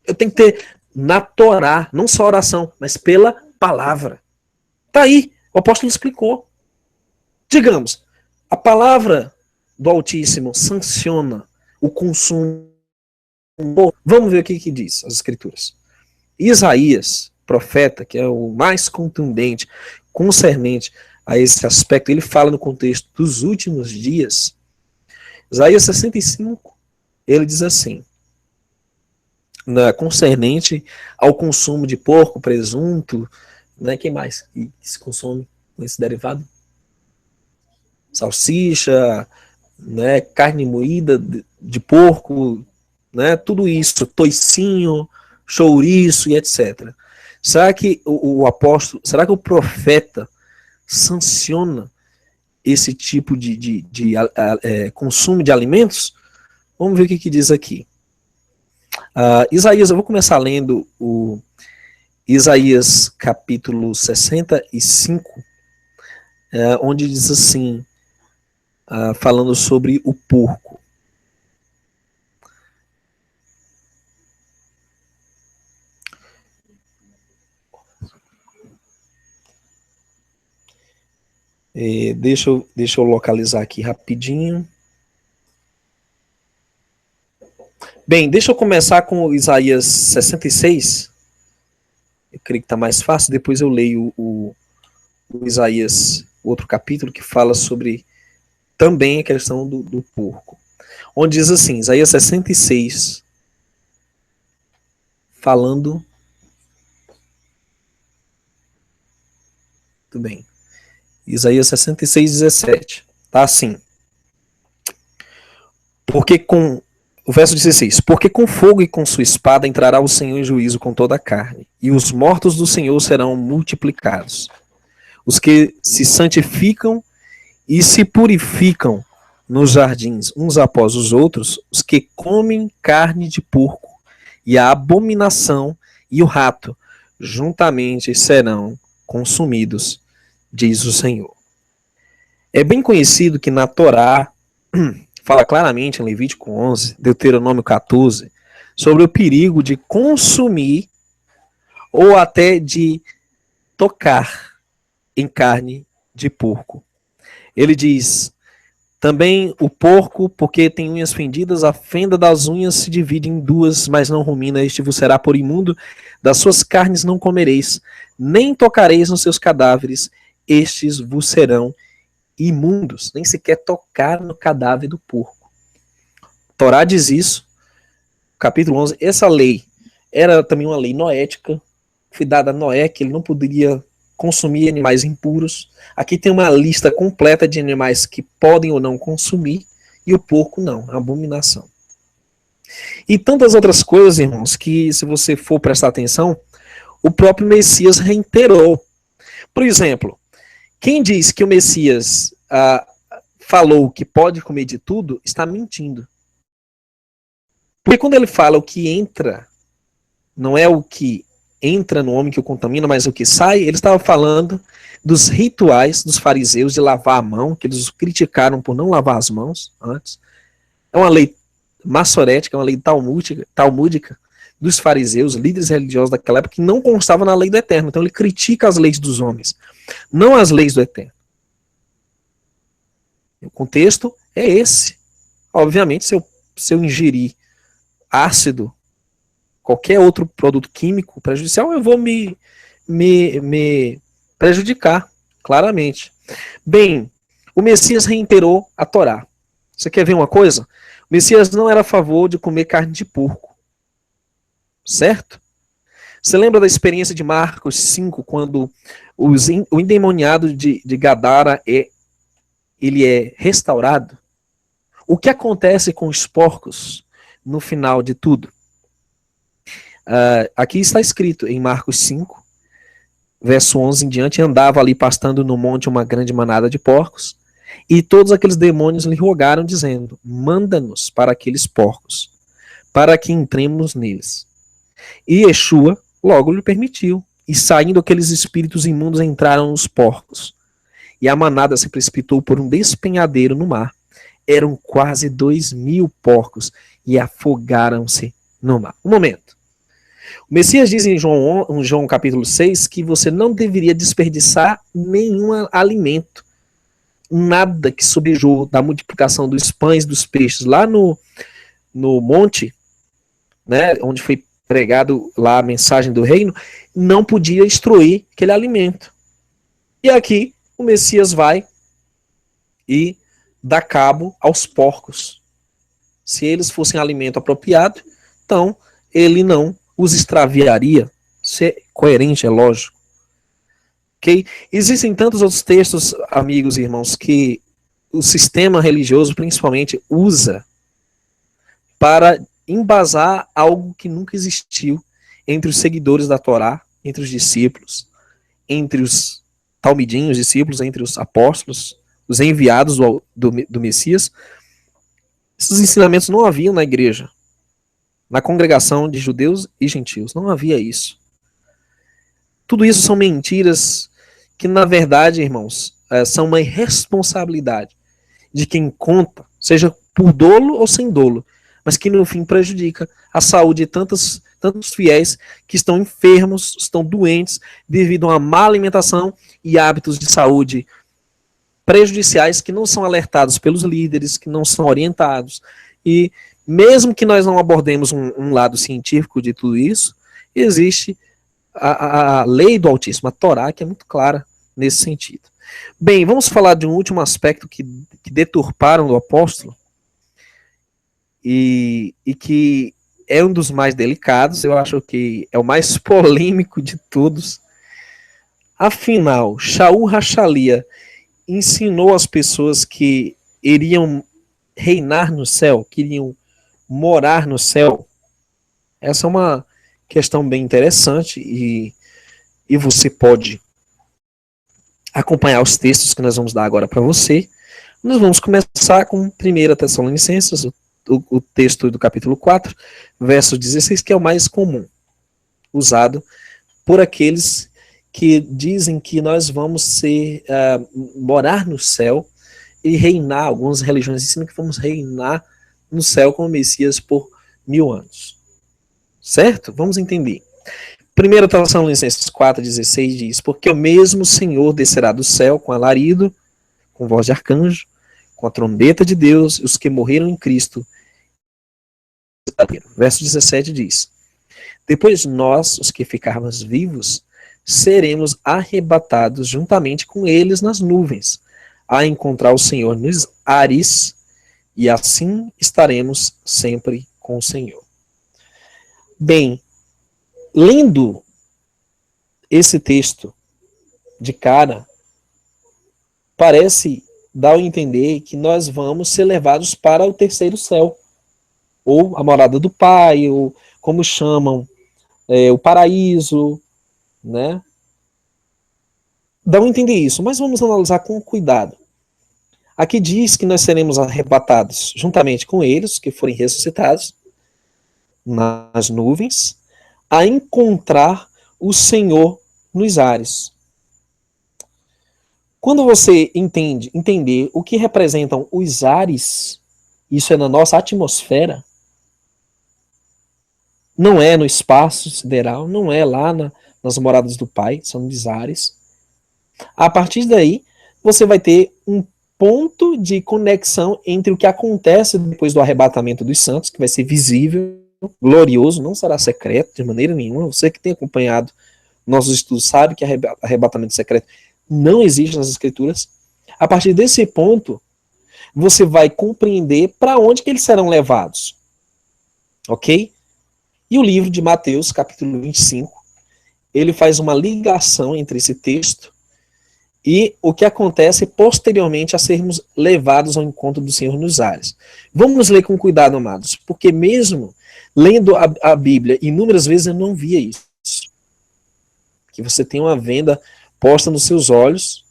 A: Eu tenho que ter na Torá, não só oração, mas pela palavra. Tá aí, o apóstolo explicou. Digamos, a palavra do Altíssimo sanciona o consumo. Vamos ver o que diz as escrituras. Isaías, profeta, que é o mais contundente, concernente a esse aspecto, ele fala no contexto dos últimos dias. Isaías 65, ele diz assim, concernente ao consumo de porco, presunto, né, que mais que se consome com esse derivado? Salsicha, né, carne moída de porco, né, tudo isso, toicinho, chouriço e etc. Será que o apóstolo, será que o profeta sanciona esse tipo de consumo de alimentos? Vamos ver o que diz aqui. Isaías, eu vou começar lendo o Isaías capítulo 65, onde diz assim, falando sobre o porco. Deixa eu localizar aqui rapidinho. Bem, deixa eu começar com Isaías 66. Eu creio que está mais fácil. Depois eu leio o Isaías, o outro capítulo, que fala sobre também a questão do porco. Onde diz assim, Isaías 66, falando... Tudo bem. Isaías 66, 17. Tá assim. Porque com... O verso 16. Porque com fogo e com sua espada entrará o Senhor em juízo com toda a carne, e os mortos do Senhor serão multiplicados. Os que se santificam e se purificam nos jardins, uns após os outros, os que comem carne de porco, e a abominação e o rato, juntamente serão consumidos, diz o Senhor. É bem conhecido que na Torá, fala claramente em Levítico 11, Deuteronômio 14, sobre o perigo de consumir ou até de tocar em carne de porco. Ele diz, também o porco, porque tem unhas fendidas, a fenda das unhas se divide em duas, mas não rumina, este vos será por imundo, das suas carnes não comereis, nem tocareis nos seus cadáveres, estes vos serão imundos, nem sequer tocar no cadáver do porco. Torá diz isso, capítulo 11, essa lei era também uma lei noética, foi dada a Noé, que ele não poderia consumir animais impuros. Aqui tem uma lista completa de animais que podem ou não consumir, e o porco não, é uma abominação. E tantas outras coisas, irmãos, que se você for prestar atenção, o próprio Messias reiterou. Por exemplo, quem diz que o Messias falou que pode comer de tudo, está mentindo. Porque quando ele fala o que entra, não é o que entra no homem que o contamina, mas o que sai, ele estava falando dos rituais dos fariseus de lavar a mão, que eles criticaram por não lavar as mãos antes. É uma lei massorética, é uma lei talmúdica dos fariseus, líderes religiosos daquela época, que não constava na lei do Eterno. Então ele critica as leis dos homens, não as leis do Eterno. O contexto é esse. Obviamente, se eu ingerir ácido, qualquer outro produto químico prejudicial, eu vou me prejudicar, claramente. Bem, o Messias reiterou a Torá. Você quer ver uma coisa? O Messias não era a favor de comer carne de porco. Certo? Você lembra da experiência de Marcos 5, quando o endemoniado de Gadara ele é restaurado? O que acontece com os porcos no final de tudo? Aqui está escrito em Marcos 5, verso 11 em diante, andava ali pastando no monte uma grande manada de porcos, e todos aqueles demônios lhe rogaram, dizendo, manda-nos para aqueles porcos, para que entremos neles. E Yeshua logo lhe permitiu, e saindo aqueles espíritos imundos entraram nos porcos, e a manada se precipitou por um despenhadeiro no mar. Eram quase 2.000 porcos, e afogaram-se no mar. Um momento. O Messias diz em João capítulo 6 que você não deveria desperdiçar nenhum alimento. Nada que subjou da multiplicação dos pães, dos peixes, lá no monte, né, onde foi pregado lá a mensagem do reino, não podia extrair aquele alimento. E aqui o Messias vai e dá cabo aos porcos. Se eles fossem alimento apropriado, então ele não os extraviaria. Isso é coerente, é lógico. Okay? Existem tantos outros textos, amigos e irmãos, que o sistema religioso principalmente usa para embasar algo que nunca existiu entre os seguidores da Torá, entre os discípulos, entre os talmidim, os discípulos, entre os apóstolos, os enviados do Messias. Esses ensinamentos não haviam na igreja, na congregação de judeus e gentios. Não havia isso. Tudo isso são mentiras que, na verdade, irmãos, são uma irresponsabilidade de quem conta, seja por dolo ou sem dolo, mas que no fim prejudica a saúde de tantos fiéis que estão enfermos, estão doentes devido a uma má alimentação e hábitos de saúde prejudiciais que não são alertados pelos líderes, que não são orientados. E mesmo que nós não abordemos um lado científico de tudo isso, existe a lei do Altíssimo, a Torá, que é muito clara nesse sentido. Bem, vamos falar de um último aspecto que deturparam do apóstolo e que é um dos mais delicados, eu acho que é o mais polêmico de todos. Afinal, Shaul Rachalia ensinou às pessoas que iriam reinar no céu, que iriam morar no céu. Essa é uma questão bem interessante e você pode acompanhar os textos que nós vamos dar agora para você. Nós vamos começar com 1 Tessalonicenses, o texto do capítulo 4, verso 16, que é o mais comum, usado por aqueles que dizem que nós vamos morar no céu e reinar. Algumas religiões ensinam que vamos reinar no céu como Messias por 1000 anos. Certo? Vamos entender. 1 Tessalonicenses 4,16 diz: porque o mesmo Senhor descerá do céu com alarido, com voz de arcanjo, com a trombeta de Deus, e os que morreram em Cristo. Verso 17 diz: depois nós, os que ficarmos vivos, seremos arrebatados juntamente com eles nas nuvens, a encontrar o Senhor nos ares, e assim estaremos sempre com o Senhor. Bem, lendo esse texto de cara, parece dar a entender que nós vamos ser levados para o terceiro céu, ou a morada do Pai, ou como chamam, o paraíso, né? Dá a entender isso, mas vamos analisar com cuidado. Aqui diz que nós seremos arrebatados juntamente com eles, que forem ressuscitados, nas nuvens, a encontrar o Senhor nos ares. Quando você entender o que representam os ares, isso é na nossa atmosfera, não é no espaço sideral, não é lá nas moradas do Pai, são nos ares. A partir daí, você vai ter um ponto de conexão entre o que acontece depois do arrebatamento dos santos, que vai ser visível, glorioso, não será secreto de maneira nenhuma. Você que tem acompanhado nossos estudos sabe que arrebatamento secreto não existe nas Escrituras. A partir desse ponto, você vai compreender para onde que eles serão levados. Ok? E o livro de Mateus, capítulo 25, ele faz uma ligação entre esse texto e o que acontece posteriormente a sermos levados ao encontro do Senhor nos ares. Vamos ler com cuidado, amados, porque mesmo lendo a Bíblia inúmeras vezes eu não via isso. Que você tem uma venda posta nos seus olhos,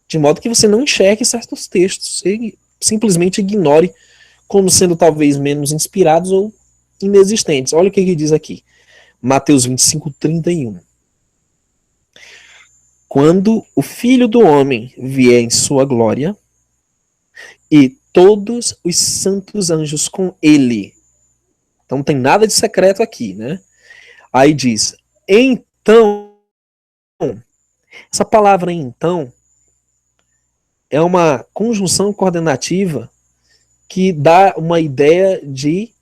A: de modo que você não enxergue certos textos, você simplesmente ignore como sendo talvez menos inspirados ou inexistentes. Olha o que ele diz aqui, Mateus 25, 31. Quando o Filho do Homem vier em sua glória, e todos os santos anjos com ele. Então não tem nada de secreto aqui, né? Aí diz, então, essa palavra então é uma conjunção coordenativa que dá uma ideia de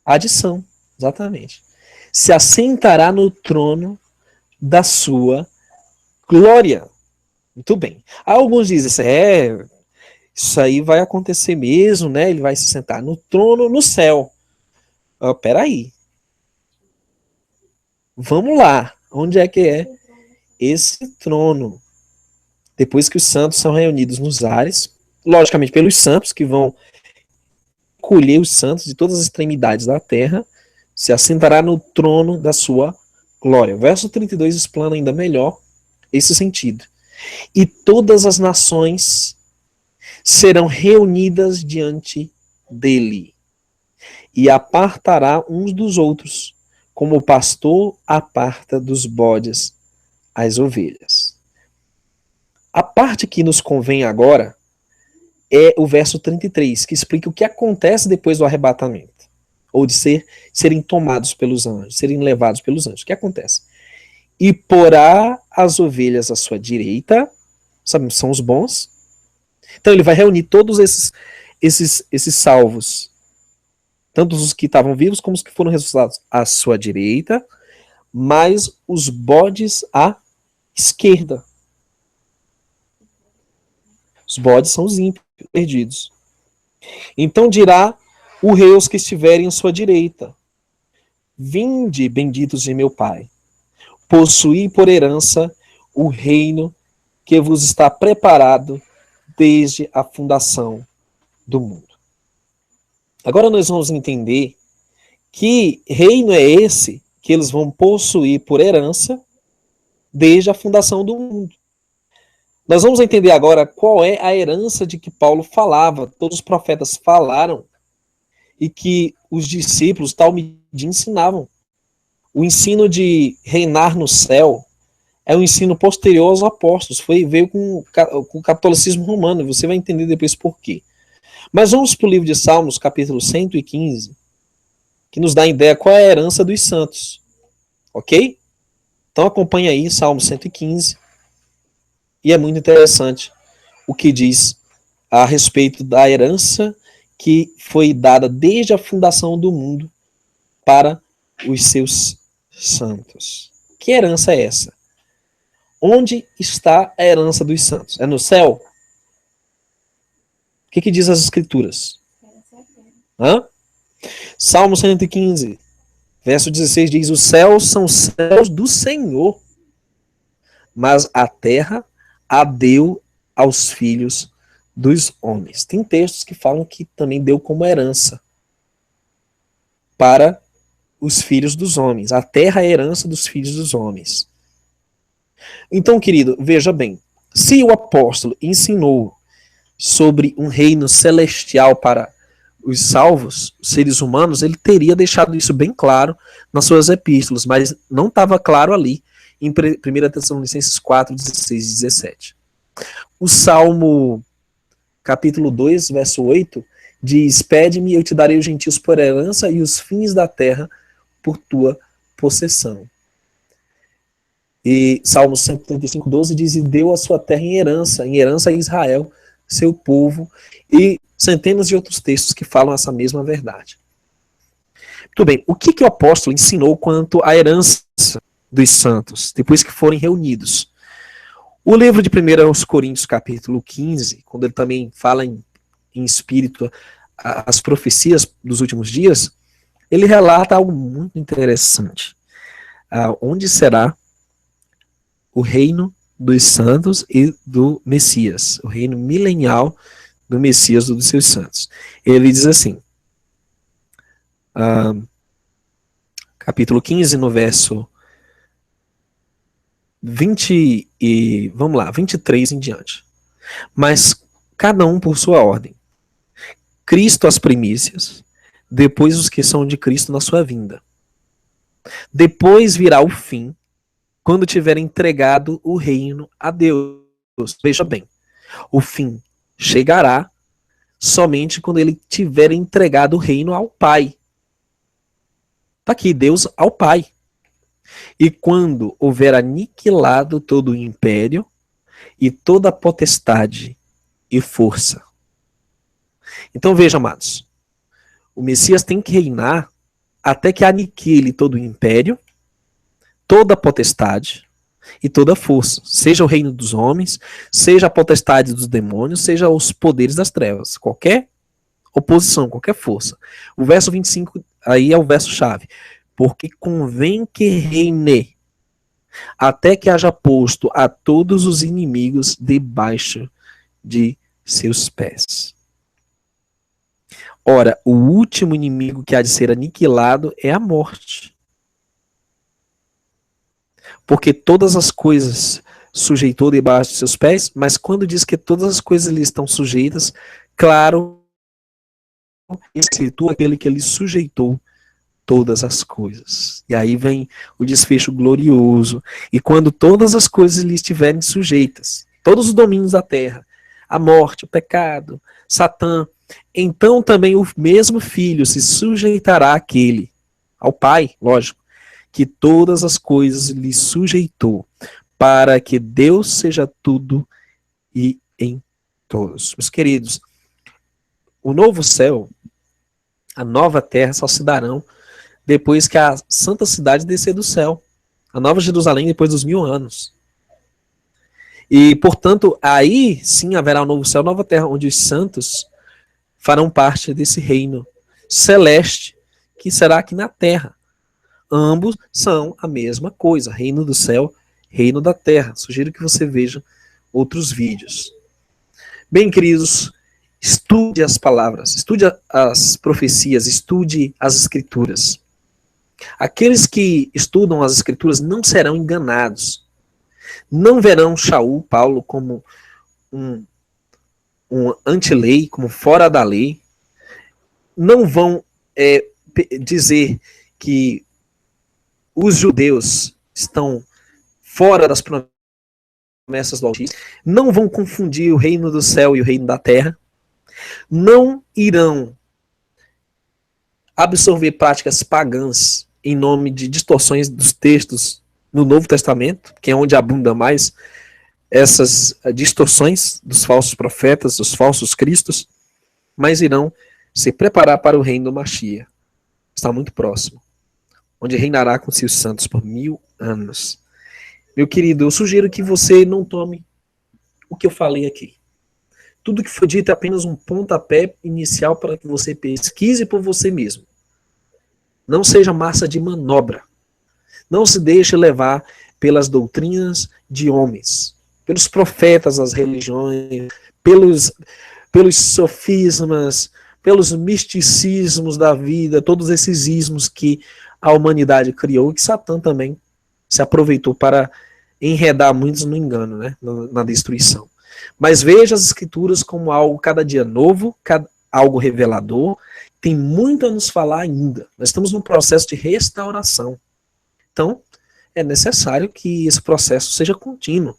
A: adição, exatamente. Se assentará no trono da sua glória. Muito bem. Alguns dizem, isso aí vai acontecer mesmo, né? Ele vai se sentar no trono no céu. Peraí. Vamos lá. Onde é que é esse trono? Depois que os santos são reunidos nos ares, logicamente pelos santos que vão colher os santos de todas as extremidades da terra, se assentará no trono da sua glória. O verso 32 explana ainda melhor esse sentido. E todas as nações serão reunidas diante dele, e apartará uns dos outros, como o pastor aparta dos bodes as ovelhas. A parte que nos convém agora é o verso 33, que explica o que acontece depois do arrebatamento, ou de serem tomados pelos anjos, serem levados pelos anjos. O que acontece? e porá as ovelhas à sua direita, sabe, são os bons. Então ele vai reunir todos esses salvos, tanto os que estavam vivos como os que foram ressuscitados à sua direita, mais os bodes à esquerda. Os bodes são os ímpios, perdidos. Então dirá o rei aos que estiverem à sua direita: vinde, benditos de meu Pai, possuí por herança o reino que vos está preparado desde a fundação do mundo. Agora nós vamos entender que reino é esse que eles vão possuir por herança desde a fundação do mundo. Nós vamos entender agora qual é a herança de que Paulo falava, todos os profetas falaram, e que os discípulos talmidim ensinavam. O ensino de reinar no céu é um ensino posterior aos apóstolos, veio com o catolicismo romano, e você vai entender depois por quê. Mas vamos para o livro de Salmos, capítulo 115, que nos dá a ideia qual é a herança dos santos. Ok? Então acompanha aí, Salmo 115, e é muito interessante o que diz a respeito da herança que foi dada desde a fundação do mundo para os seus santos. Que herança é essa? Onde está a herança dos santos? É no céu? O que diz as escrituras? Hã? Salmo 115, verso 16 diz: os céus são céus do Senhor, mas a terra a deu aos filhos dos homens. Tem textos que falam que também deu como herança para os filhos dos homens. A terra é a herança dos filhos dos homens. Então, querido, veja bem. Se o apóstolo ensinou sobre um reino celestial para os salvos, os seres humanos, ele teria deixado isso bem claro nas suas epístolas, mas não estava claro ali em 1 Tessalonicenses 4, 16 e 17. O Salmo, capítulo 2, verso 8, diz: pede-me, eu te darei os gentios por herança e os fins da terra por tua possessão. E Salmo 135, 12 diz: e deu a sua terra em herança a Israel, seu povo, e centenas de outros textos que falam essa mesma verdade. Muito bem, o que o apóstolo ensinou quanto à herança dos santos, depois que forem reunidos? O livro de 1 Coríntios, capítulo 15, quando ele também fala em espírito as profecias dos últimos dias, ele relata algo muito interessante. Onde será o reino dos santos e do Messias, o reino milenial do Messias e dos seus santos. Ele diz assim, capítulo 15, no verso 23 em diante. Mas cada um por sua ordem. Cristo as primícias, depois os que são de Cristo na sua vinda. Depois virá o fim, quando tiver entregado o reino a Deus. Veja bem, o fim chegará somente quando ele tiver entregado o reino ao Pai. Está aqui, Deus ao Pai. E quando houver aniquilado todo o império e toda a potestade e força. Então veja, amados, o Messias tem que reinar até que aniquile todo o império, toda a potestade e toda a força, seja o reino dos homens, seja a potestade dos demônios, seja os poderes das trevas, qualquer oposição, qualquer força. O verso 25 aí é o verso chave. Porque convém que reine, até que haja posto a todos os inimigos debaixo de seus pés. Ora, o último inimigo que há de ser aniquilado é a morte. Porque todas as coisas sujeitou debaixo de seus pés, mas quando diz que todas as coisas lhe estão sujeitas, claro, escrito aquele que lhe sujeitou todas as coisas. E aí vem o desfecho glorioso. E quando todas as coisas lhe estiverem sujeitas, todos os domínios da terra, a morte, o pecado, Satã, então também o mesmo filho se sujeitará àquele, ao Pai, lógico, que todas as coisas lhe sujeitou, para que Deus seja tudo e em todos. Meus queridos, o novo céu, a nova terra só se darão depois que a santa cidade descer do céu. A nova Jerusalém depois dos 1000 anos. E, portanto, aí sim haverá um novo céu, nova terra, onde os santos farão parte desse reino celeste que será aqui na terra. Ambos são a mesma coisa, reino do céu, reino da terra. Sugiro que você veja outros vídeos. Bem, queridos, estude as palavras, estude as profecias, estude as escrituras. Aqueles que estudam as escrituras não serão enganados. Não verão Shaul, Paulo, como um anti-lei, como fora da lei. Não vão dizer que os judeus estão fora das promessas do Altíssimo. Não vão confundir o reino do céu e o reino da terra. Não irão absorver práticas pagãs em nome de distorções dos textos no Novo Testamento, que é onde abunda mais essas distorções dos falsos profetas, dos falsos cristos, mas irão se preparar para o reino do Machia. Está muito próximo, onde reinará com seus santos por 1000 anos. Meu querido, eu sugiro que você não tome o que eu falei aqui. Tudo que foi dito é apenas um pontapé inicial para que você pesquise por você mesmo. Não seja massa de manobra. Não se deixe levar pelas doutrinas de homens, pelos profetas das religiões, pelos sofismas, pelos misticismos da vida, todos esses ismos que a humanidade criou e que Satã também se aproveitou para enredar muitos no engano, né? Na destruição. Mas veja as escrituras como algo cada dia novo, algo revelador. Tem muito a nos falar ainda. Nós estamos num processo de restauração. Então, é necessário que esse processo seja contínuo.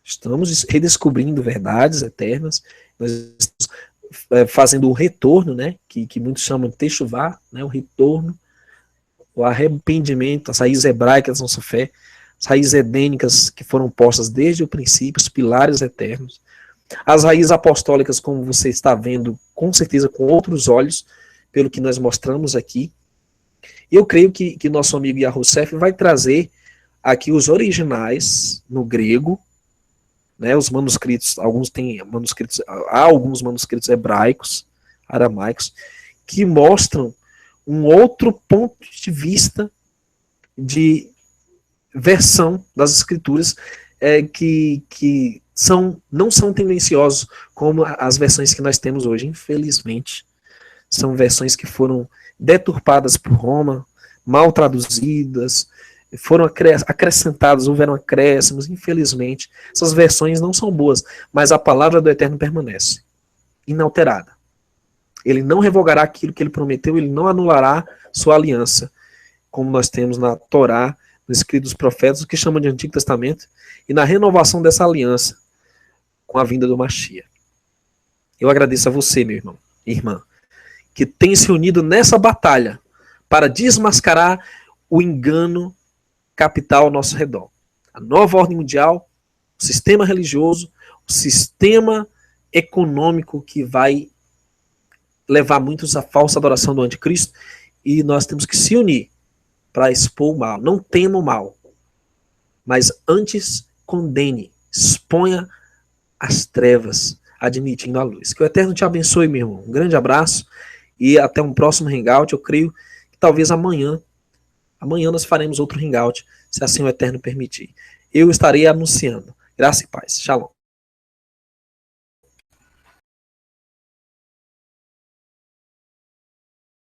A: Estamos redescobrindo verdades eternas. Nós estamos fazendo o retorno, né? Que muitos chamam de techuvá, né? O retorno, o arrependimento, as raízes hebraicas da nossa fé, as raízes edênicas que foram postas desde o princípio, os pilares eternos. As raízes apostólicas, como você está vendo, com certeza com outros olhos, pelo que nós mostramos aqui. Eu creio que nosso amigo Yahussef vai trazer aqui os originais no grego, né, os manuscritos, alguns têm manuscritos, há alguns manuscritos hebraicos, aramaicos, que mostram um outro ponto de vista de versão das escrituras que não são tendenciosos como as versões que nós temos hoje, infelizmente. São versões que foram deturpadas por Roma, mal traduzidas, foram acrescentadas, houveram acréscimos, infelizmente. Essas versões não são boas, mas a palavra do Eterno permanece, inalterada. Ele não revogará aquilo que ele prometeu, ele não anulará sua aliança, como nós temos na Torá, no escrito dos profetas, o que chamam de Antigo Testamento, e na renovação dessa aliança com a vinda do Machia. Eu agradeço a você, meu irmão e irmã, que tem se unido nessa batalha para desmascarar o engano capital ao nosso redor. A nova ordem mundial, o sistema religioso, o sistema econômico que vai levar muitos à falsa adoração do anticristo, e nós temos que se unir para expor o mal. Não tema o mal, mas antes condene, exponha as trevas, admitindo a luz. Que o Eterno te abençoe, meu irmão. Um grande abraço e até um próximo hangout. Eu creio que talvez amanhã nós faremos outro hangout, se assim o Eterno permitir. Eu estarei anunciando. Graça e paz. Shalom.